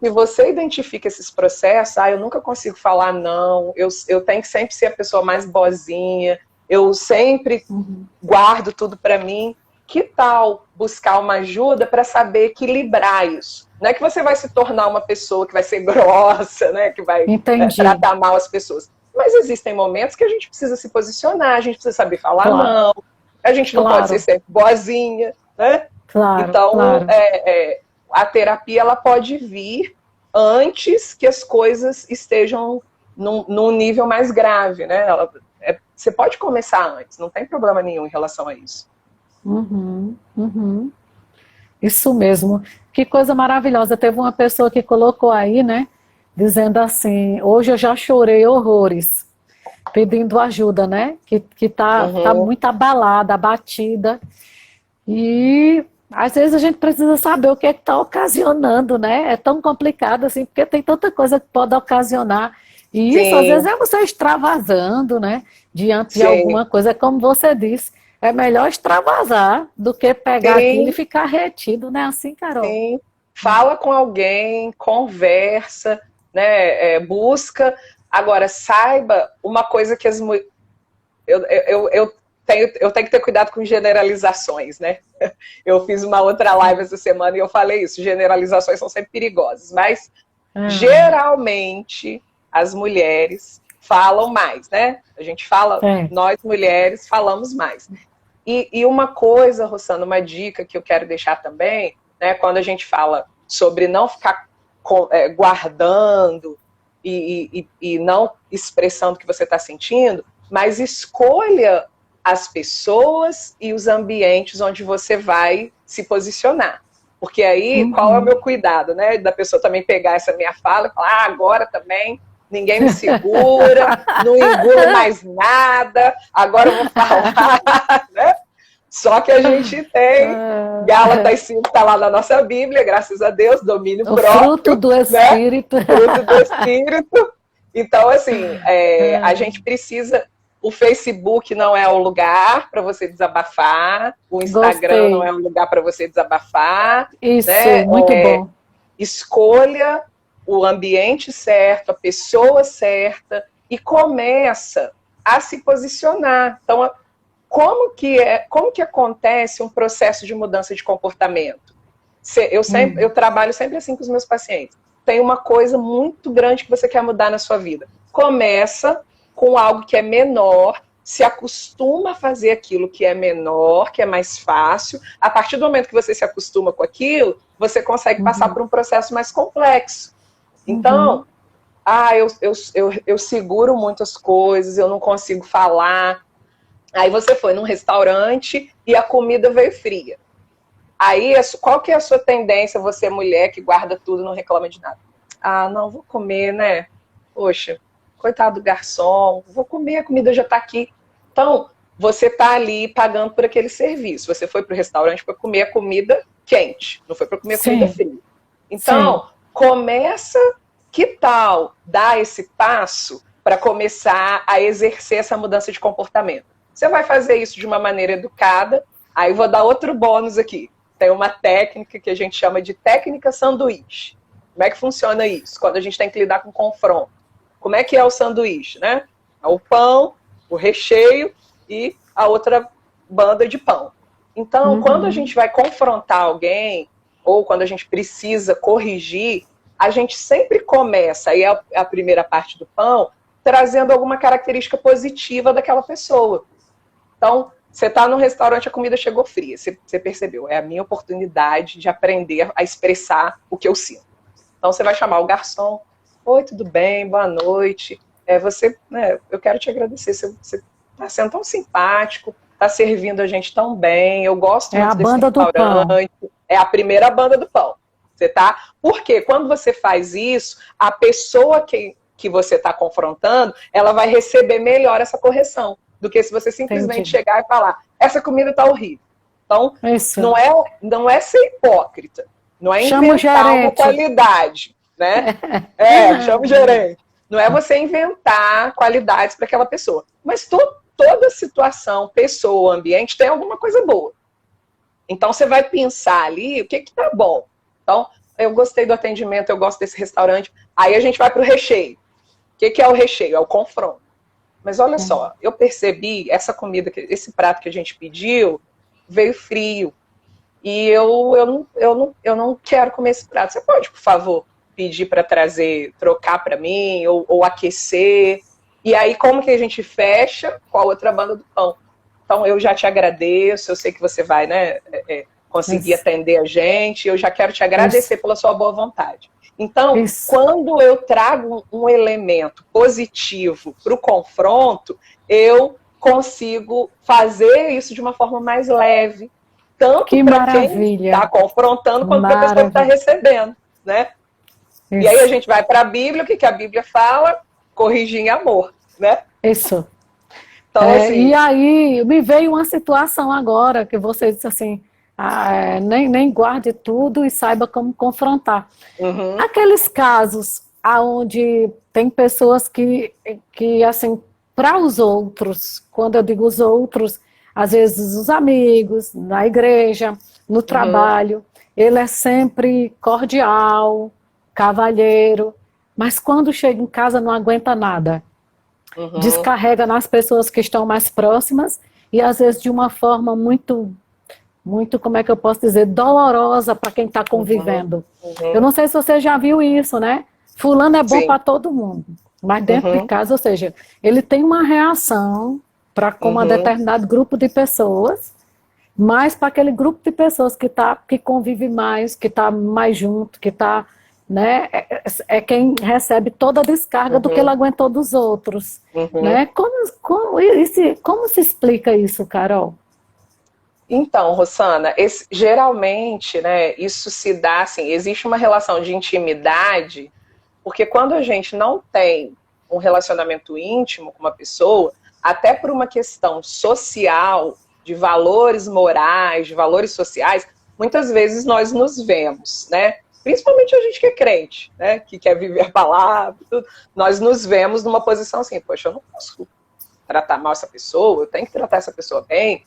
se você identifica esses processos, eu nunca consigo falar não, eu tenho que sempre ser a pessoa mais boazinha, eu sempre guardo tudo para mim. Que tal buscar uma ajuda para saber equilibrar isso? Não é que você vai se tornar uma pessoa que vai ser grossa, né? Que vai tratar mal as pessoas. Mas existem momentos que a gente precisa se posicionar, a gente precisa saber falar não, a gente não pode ser sempre boazinha, né? Então, a terapia ela pode vir antes que as coisas estejam num nível mais grave, né? Você pode começar antes, não tem problema nenhum em relação a isso. Isso mesmo, que coisa maravilhosa. Teve uma pessoa que colocou aí, né, dizendo assim, hoje eu já chorei horrores, pedindo ajuda, né, que tá muito abalada, abatida, e às vezes a gente precisa saber o que é que está ocasionando, né, é tão complicado assim, porque tem tanta coisa que pode ocasionar, e isso às vezes é você extravasando, né, diante de alguma coisa, como você disse. É melhor extravasar do que pegar aquilo e ficar retido, né? Assim, Carol? Sim. Fala com alguém, conversa, né? Busca. Agora, saiba uma coisa que as mulheres... Eu tenho que ter cuidado com generalizações, né? Eu fiz uma outra live essa semana e eu falei isso. Generalizações são sempre perigosas. Mas, geralmente, as mulheres falam mais, né? A gente fala, nós mulheres falamos mais. E uma coisa, Rosana, uma dica que eu quero deixar também, né? Quando a gente fala sobre não ficar guardando e não expressando o que você está sentindo, mas escolha as pessoas e os ambientes onde você vai se posicionar. Porque aí, qual é o meu cuidado, né? Da pessoa também pegar essa minha fala e falar, agora também ninguém me segura, não engulo mais nada, agora eu vou falar, né? Só que a gente tem, Gálatas 5 está lá na nossa Bíblia, graças a Deus, domínio próprio. Fruto do Espírito. Né? Fruto do Espírito. Então, assim, a gente precisa... O Facebook não é o lugar para você desabafar, o Instagram não é um lugar para você desabafar. Isso, né? Muito bom. Escolha o ambiente certo, a pessoa certa e começa a se posicionar. Então, como que acontece um processo de mudança de comportamento? Eu trabalho sempre assim com os meus pacientes. Tem uma coisa muito grande que você quer mudar na sua vida. Começa com algo que é menor, se acostuma a fazer aquilo que é menor, que é mais fácil. A partir do momento que você se acostuma com aquilo, você consegue passar por um processo mais complexo. Então, eu seguro muitas coisas, eu não consigo falar. Aí você foi num restaurante e a comida veio fria. Aí, qual que é a sua tendência, você mulher que guarda tudo, não reclama de nada? Ah, não, vou comer, né? Poxa, coitado do garçom, vou comer, a comida já está aqui. Então, você está ali pagando por aquele serviço. Você foi para o restaurante para comer a comida quente, não foi para comer a comida fria. Então, começa, que tal dar esse passo para começar a exercer essa mudança de comportamento? Você vai fazer isso de uma maneira educada. Aí vou dar outro bônus aqui. Tem uma técnica que a gente chama de técnica sanduíche. Como é que funciona isso? Quando a gente tem que lidar com confronto. Como é que é o sanduíche, né? O pão, o recheio e a outra banda de pão. Então, quando a gente vai confrontar alguém, ou quando a gente precisa corrigir, a gente sempre começa, aí é a primeira parte do pão, trazendo alguma característica positiva daquela pessoa. Então, você está num restaurante, a comida chegou fria, você percebeu, é a minha oportunidade de aprender a expressar o que eu sinto. Então, você vai chamar o garçom. Oi, tudo bem? Boa noite. Eu quero te agradecer. Você está sendo tão simpático, está servindo a gente tão bem. Eu gosto muito desse restaurante. É a primeira banda do pão. Porque quando você faz isso, a pessoa que você está confrontando, ela vai receber melhor essa correção do que se você simplesmente chegar e falar: essa comida está horrível. Então, não é ser hipócrita, não é inventar uma qualidade. Né? Chama o gerente. Não é você inventar qualidades para aquela pessoa. Mas toda situação, pessoa, ambiente, tem alguma coisa boa. Então, você vai pensar ali o que tá bom. Então, eu gostei do atendimento, eu gosto desse restaurante. Aí a gente vai para o recheio. O que é o recheio? É o confronto. Mas olha só, eu percebi essa comida, esse prato que a gente pediu, veio frio. E eu não quero comer esse prato. Você pode, por favor, pedir para trocar para mim, ou aquecer. E aí, como que a gente fecha com a outra banda do pão? Então, eu já te agradeço, eu sei que você vai, né, conseguir atender a gente, eu já quero te agradecer pela sua boa vontade. Então, quando eu trago um elemento positivo para o confronto, eu consigo fazer isso de uma forma mais leve, tanto para quem está confrontando, quanto para a pessoa que está recebendo, né? Isso. E aí a gente vai para a Bíblia, o que a Bíblia fala? Corrigir em amor, né? Isso. Então, assim... E aí me veio uma situação agora, que você disse assim, nem guarde tudo e saiba como confrontar. Aqueles casos onde tem pessoas que assim, para os outros, quando eu digo os outros, às vezes os amigos, na igreja, no trabalho, ele é sempre cordial, cavalheiro, mas quando chega em casa não aguenta nada. Descarrega nas pessoas que estão mais próximas e às vezes de uma forma muito, como é que eu posso dizer, dolorosa para quem está convivendo. Eu não sei se você já viu isso, né? Fulano é bom para todo mundo, mas dentro de casa, ou seja, ele tem uma reação com um determinado grupo de pessoas mais para aquele grupo de pessoas que convive mais, que está mais junto, que está, né, quem recebe toda a descarga do que ele aguentou dos outros. Né? Como se explica isso, Carol? Então, Rosana, geralmente, né, isso se dá assim, existe uma relação de intimidade, porque quando a gente não tem um relacionamento íntimo com uma pessoa, até por uma questão social, de valores morais, de valores sociais, muitas vezes nós nos vemos, né? Principalmente a gente que é crente, né? Que quer viver a palavra, tudo, nós nos vemos numa posição assim, poxa, eu não posso tratar mal essa pessoa, eu tenho que tratar essa pessoa bem,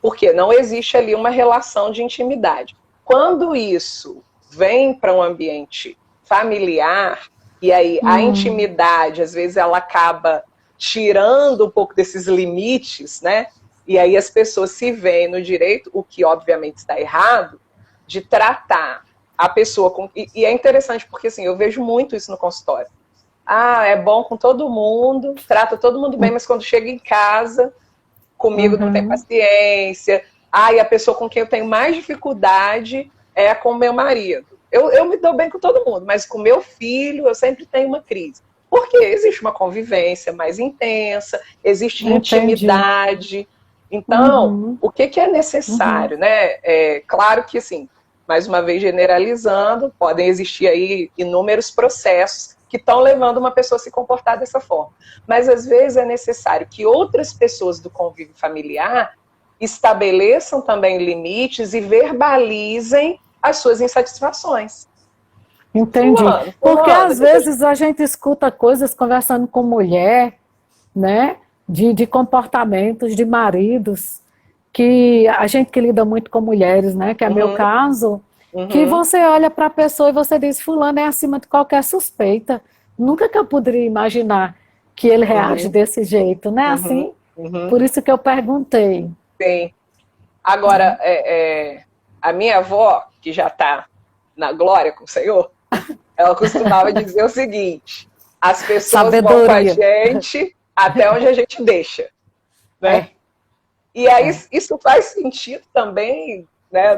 porque não existe ali uma relação de intimidade. Quando isso vem para um ambiente familiar, e aí a intimidade, às vezes, ela acaba tirando um pouco desses limites, né? E aí as pessoas se veem no direito, o que obviamente está errado, de tratar a pessoa com... E é interessante porque, assim, eu vejo muito isso no consultório. Ah, é bom com todo mundo, trata todo mundo bem, mas quando chega em casa, comigo não tem paciência. Ah, e a pessoa com quem eu tenho mais dificuldade é com o meu marido. Eu me dou bem com todo mundo, mas com meu filho eu sempre tenho uma crise. Porque existe uma convivência mais intensa, existe intimidade. Então, o que é necessário, né? Claro que, assim, mais uma vez generalizando, podem existir aí inúmeros processos que estão levando uma pessoa a se comportar dessa forma. Mas, às vezes, é necessário que outras pessoas do convívio familiar estabeleçam também limites e verbalizem as suas insatisfações. Entendi. Porque, às vezes, a gente escuta coisas conversando com mulher, né? De comportamentos de maridos, que a gente que lida muito com mulheres, né? Que é meu caso... Que você olha para a pessoa e você diz, fulano é acima de qualquer suspeita. Nunca que eu poderia imaginar que ele reage desse jeito, né? Assim, por isso que eu perguntei. Sim. Agora, a minha avó, que já está na glória com o Senhor, ela costumava dizer o seguinte, as pessoas vão com a gente até onde a gente deixa. Né? E aí isso faz sentido também... Né,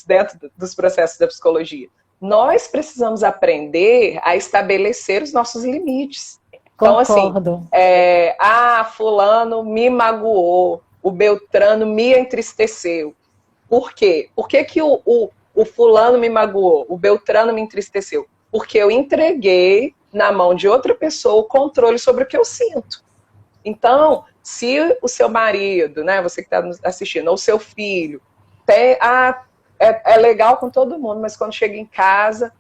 dentro dos processos da psicologia. Nós precisamos aprender a estabelecer os nossos limites. Concordo. Então, assim, fulano me magoou, o Beltrano me entristeceu. Por quê? Por que o fulano me magoou, o Beltrano me entristeceu? Porque eu entreguei na mão de outra pessoa o controle sobre o que eu sinto. Então, se o seu marido, né, você que está assistindo, ou o seu filho, é legal com todo mundo, mas quando chega em casa,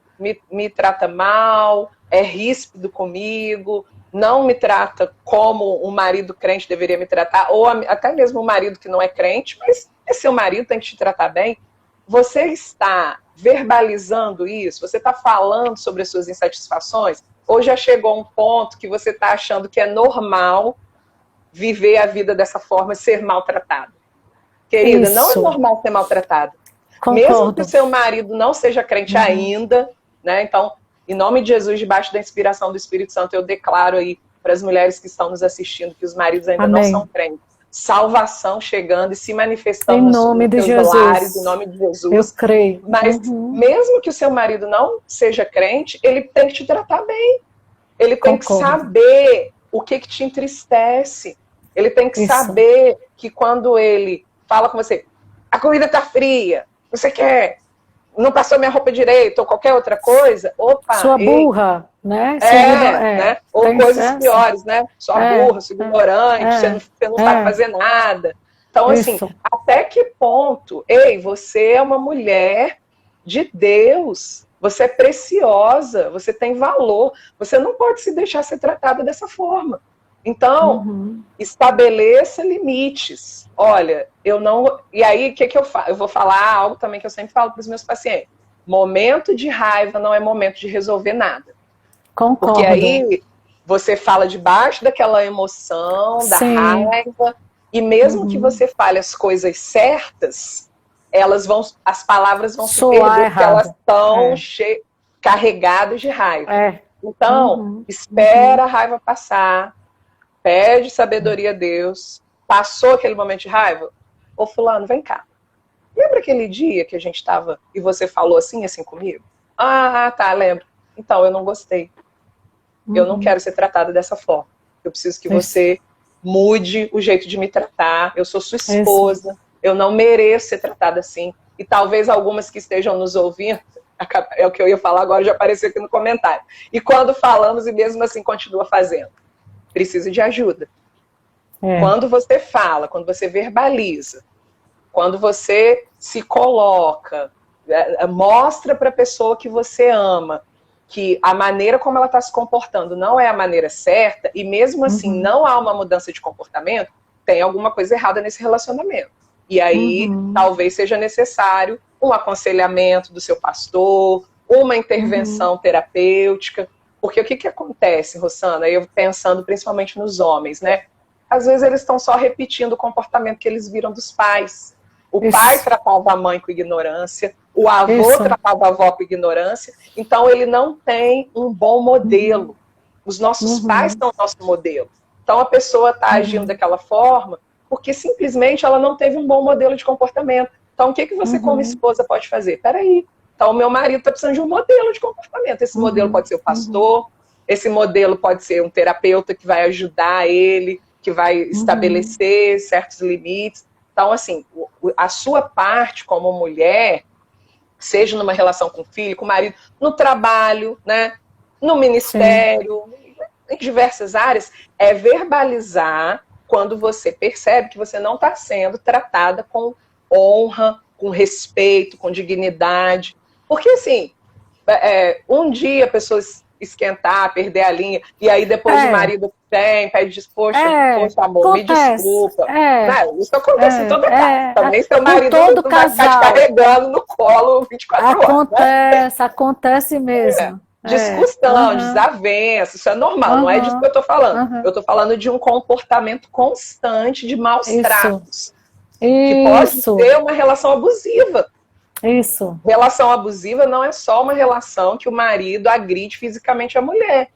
me trata mal, é ríspido comigo, não me trata como um marido crente deveria me tratar, ou até mesmo um marido que não é crente, mas é seu marido, tem que te tratar bem. Você está verbalizando isso? Você está falando sobre as suas insatisfações? Ou já chegou a um ponto que você está achando que é normal viver a vida dessa forma e ser maltratado? Querida, não é normal ser maltratada. Mesmo que o seu marido não seja crente ainda, né? Então, em nome de Jesus, debaixo da inspiração do Espírito Santo, eu declaro aí para as mulheres que estão nos assistindo, que os maridos ainda não são crentes, salvação chegando e se manifestando nos seus lares, em nome de Jesus. Eu creio. Mas mesmo que o seu marido não seja crente, ele tem que te tratar bem. Ele tem que saber o que te entristece. Ele tem que saber que quando ele fala com você, a comida tá fria, você quer, não passou minha roupa direito, ou qualquer outra coisa, opa. Sua burra, né? Né? Ou coisas piores, né? Sua burra, sua ignorante, você não sabe fazer nada. Então, assim, até que ponto, você é uma mulher de Deus, você é preciosa, você tem valor, você não pode se deixar ser tratada dessa forma. Então, estabeleça limites. Olha, eu não... E aí, o que eu faço? Eu vou falar algo também que eu sempre falo para os meus pacientes. Momento de raiva não é momento de resolver nada. Concordo. Porque aí você fala debaixo daquela emoção, da raiva, e mesmo que você fale as coisas certas, as palavras vão se perder, porque elas estão carregadas de raiva. Então, espera a raiva passar, pede sabedoria a Deus, passou aquele momento de raiva, Ô fulano, vem cá. Lembra aquele dia que a gente estava e você falou assim comigo? Ah, tá, lembro. Então, eu não gostei. Eu não quero ser tratada dessa forma. Eu preciso que você mude o jeito de me tratar. Eu sou sua esposa. Eu não mereço ser tratada assim. E talvez algumas que estejam nos ouvindo, é o que eu ia falar agora, já apareceu aqui no comentário. E quando falamos e mesmo assim continua fazendo. Preciso de ajuda. Quando você fala, quando você verbaliza, quando você se coloca, mostra para a pessoa que você ama, que a maneira como ela está se comportando não é a maneira certa, e mesmo assim não há uma mudança de comportamento, tem alguma coisa errada nesse relacionamento. E aí talvez seja necessário um aconselhamento do seu pastor, uma intervenção terapêutica, porque o que acontece, Rosana, eu pensando principalmente nos homens, né? Às vezes eles estão só repetindo o comportamento que eles viram dos pais. O pai tratava a mãe com ignorância, o avô tratava a avó com ignorância, então ele não tem um bom modelo. Os nossos pais são o nosso modelo. Então a pessoa está agindo daquela forma porque simplesmente ela não teve um bom modelo de comportamento. Então o que você como esposa pode fazer? Peraí, então o meu marido está precisando de um modelo de comportamento. Esse modelo pode ser o pastor, esse modelo pode ser um terapeuta que vai ajudar ele, que vai estabelecer certos limites. Então, assim, a sua parte como mulher, seja numa relação com o filho, com o marido, no trabalho, né, no ministério, em diversas áreas, é verbalizar quando você percebe que você não está sendo tratada com honra, com respeito, com dignidade. Porque, assim, um dia a pessoa esquentar, perder a linha, e aí depois o marido pede despoxa, poxa, amor, acontece, me desculpa. Não, isso acontece em todo caso. Também seu marido não vai ficar te carregando no colo 24 horas. Acontece mesmo. Discussão, desavença, isso é normal, não é disso que eu tô falando. Eu tô falando de um comportamento constante de maus tratos. Que pode ser uma relação abusiva. Isso. Relação abusiva não é só uma relação que o marido agride fisicamente a mulher.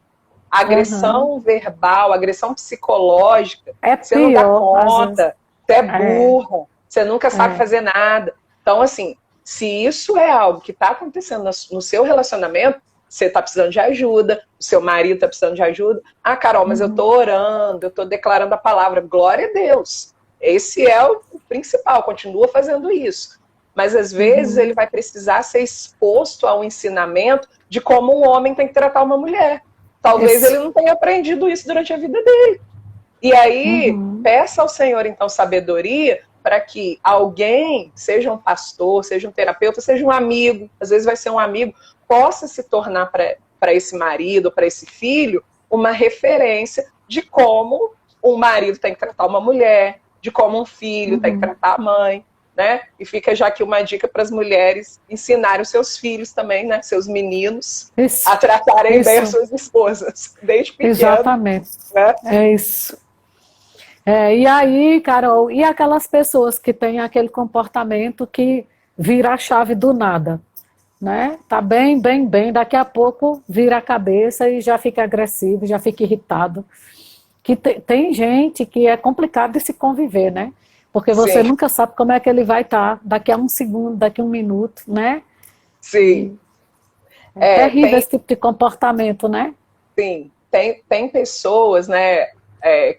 Agressão verbal, agressão psicológica, você não dá conta, você é burra, você nunca sabe fazer nada. Então, assim, se isso é algo que está acontecendo no seu relacionamento, você está precisando de ajuda, o seu marido está precisando de ajuda. Ah, Carol, mas eu estou orando, eu estou declarando a palavra. Glória a Deus. Esse é o principal, continua fazendo isso. Mas, às vezes, ele vai precisar ser exposto ao ensinamento de como um homem tem que tratar uma mulher. Talvez ele não tenha aprendido isso durante a vida dele. E aí, peça ao Senhor, então, sabedoria para que alguém, seja um pastor, seja um terapeuta, seja um amigo, às vezes vai ser um amigo, possa se tornar para esse marido, para esse filho, uma referência de como um marido tem que tratar uma mulher, de como um filho tem que tratar a mãe. Né? E fica já aqui uma dica para as mulheres ensinarem os seus filhos também, né? Seus meninos, a tratarem bem as suas esposas, desde pequeno. Exatamente. Né? É isso. E aí, Carol, e aquelas pessoas que têm aquele comportamento que vira a chave do nada, né? Tá bem, daqui a pouco vira a cabeça e já fica agressivo, já fica irritado. Que tem gente que é complicado de se conviver, né? Porque você nunca sabe como é que ele vai estar daqui a um segundo, daqui a um minuto, né? Sim. É terrível esse tipo de comportamento, né? Sim. Tem pessoas, né,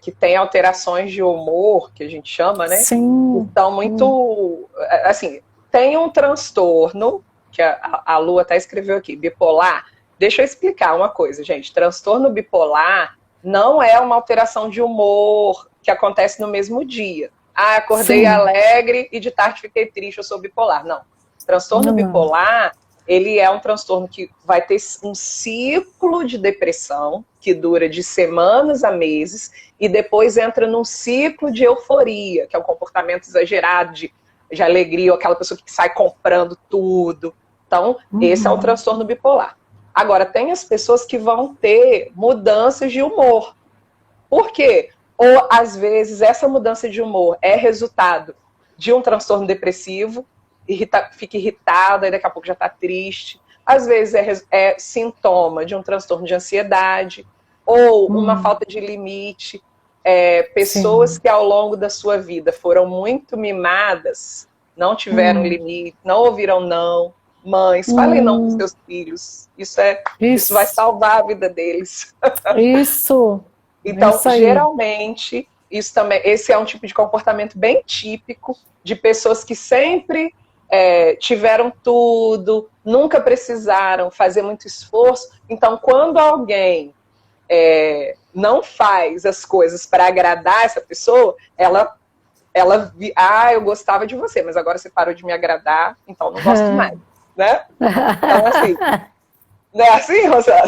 que têm alterações de humor, que a gente chama, né? Sim. Então, muito... Assim, tem um transtorno, que a Lu até escreveu aqui, bipolar. Deixa eu explicar uma coisa, gente. Transtorno bipolar não é uma alteração de humor que acontece no mesmo dia. Ah, acordei alegre e de tarde fiquei triste, eu sou bipolar. Não. Transtorno bipolar, ele é um transtorno que vai ter um ciclo de depressão que dura de semanas a meses e depois entra num ciclo de euforia, que é um comportamento exagerado de alegria, ou aquela pessoa que sai comprando tudo. Então, esse é o transtorno bipolar. Agora, tem as pessoas que vão ter mudanças de humor. Por quê? Ou, às vezes, essa mudança de humor é resultado de um transtorno depressivo, fica irritada e daqui a pouco já está triste. Às vezes é sintoma de um transtorno de ansiedade ou uma falta de limite. pessoas sim. que ao longo da sua vida foram muito mimadas, não tiveram Hum, limite, não ouviram não. Mães, falem não para os hum, seus filhos. Isso vai isso, salvar a vida deles. isso, é Então, isso aí. geralmente, isso também, esse é um tipo de comportamento bem típico de pessoas que sempre tiveram tudo, nunca precisaram fazer muito esforço. Então, quando alguém não faz as coisas para agradar essa pessoa, eu gostava de você, mas agora você parou de me agradar, então não gosto mais, né? Então, assim, não é assim, Rosana?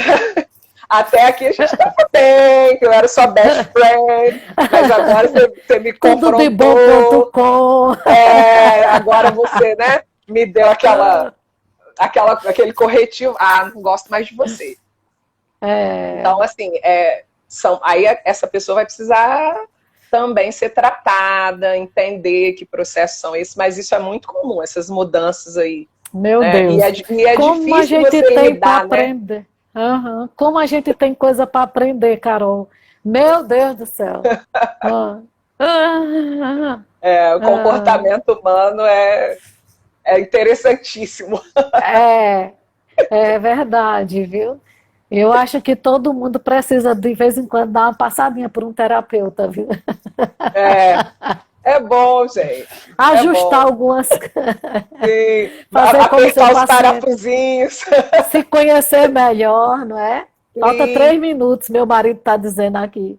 Até aqui a gente estava bem, que eu era sua best friend, mas agora você me Tudo de confrontou, bom.com. agora você, né, me deu aquele corretivo, não gosto mais de você. É, Então, assim, aí essa pessoa vai precisar também ser tratada, entender que processos são esses, mas isso é muito comum, essas mudanças aí, meu né? E Deus. é Como a difícil gente você tem para lidar, né? aprender. Aham. Como a gente tem coisa para aprender, Carol. Meu Deus do céu. Ah. Ah. O Ah. comportamento humano é interessantíssimo. É, é verdade, viu? Eu acho que todo mundo precisa, de vez em quando, dar uma passadinha por um terapeuta, viu? É, é bom, gente. É Ajustar bom. algumas, Sim, fazer como seu apertar os paciente parafusinhos. se conhecer melhor, não é? Falta Sim. 3 minutos, meu marido está dizendo aqui.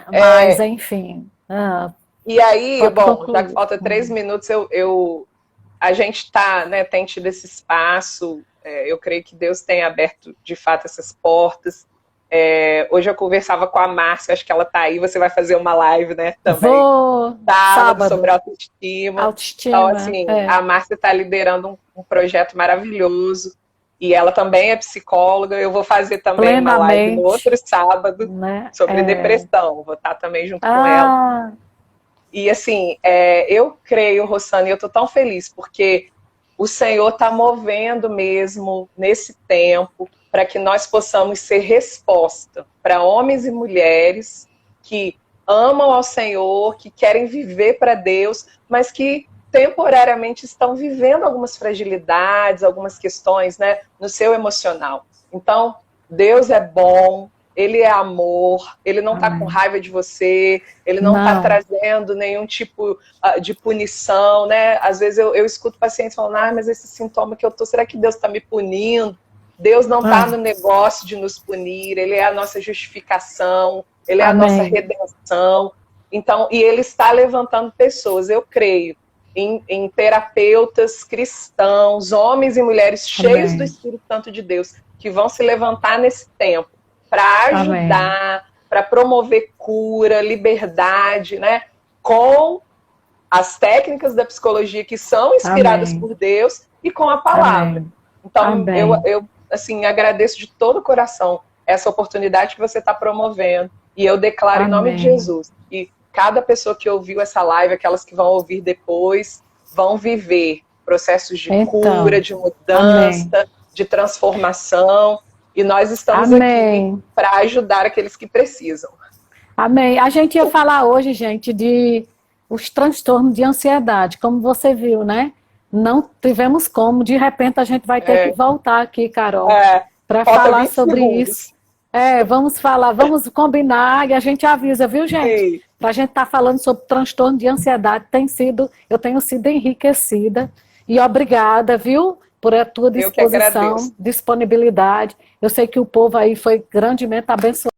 Mas, É, enfim, e aí, pode bom, já que concluir. falta 3 minutos, a gente está, né, tem tido esse espaço. Eu creio que Deus tem aberto de fato essas portas. Hoje eu conversava com a Márcia, acho que ela está aí. Você vai fazer uma live, né, também, Vou, sábado, sobre sábado, autoestima. Então, autoestima, assim, a Márcia está liderando um projeto maravilhoso. E ela também é psicóloga. Eu vou fazer também uma live no plenamente, outro sábado né? sobre depressão. Vou estar também junto com ela. Ah, E assim, eu creio, Rossana, e eu estou tão feliz, porque o Senhor está movendo mesmo nesse tempo para que nós possamos ser resposta para homens e mulheres que amam ao Senhor, que querem viver para Deus, mas que temporariamente estão vivendo algumas fragilidades, algumas questões, né, no seu emocional. Então, Deus é bom, Ele é amor, Ele não está com amém. raiva de você, Ele não está Não, trazendo nenhum tipo de punição, né? Às vezes eu escuto pacientes falando, mas esse sintoma que eu tô, será que Deus está me punindo? Deus não está no negócio de nos punir, Ele é a nossa justificação, Ele é a nossa amém, redenção. Então, e Ele está levantando pessoas, eu creio, em terapeutas cristãos, homens e mulheres cheios do amém, Espírito Santo de Deus, que vão se levantar nesse tempo para amém, ajudar, para promover cura, liberdade, né? Com as técnicas da psicologia que são inspiradas amém, por Deus e com a palavra. amém, Então, amém, eu assim, agradeço de todo o coração essa oportunidade que você está promovendo. E eu declaro em nome de amém. Jesus que cada pessoa que ouviu essa live, aquelas que vão ouvir depois, vão viver processos de cura, Então, de amém, mudança, de transformação. E nós estamos aqui amém, para ajudar aqueles que precisam. amém. A gente ia falar hoje, gente, de os transtornos de ansiedade, como você viu, né? Não tivemos como, de repente a gente vai ter que É, voltar aqui, Carol, é, para falta falar 20 sobre isso. segundos. Vamos falar, vamos combinar e a gente avisa, viu, gente? Sim, Para a gente estar falando sobre transtorno de ansiedade, eu tenho sido enriquecida e obrigada, viu, por a tua eu que agradeço. disposição, disponibilidade. Eu sei que o povo aí foi grandemente abençoado.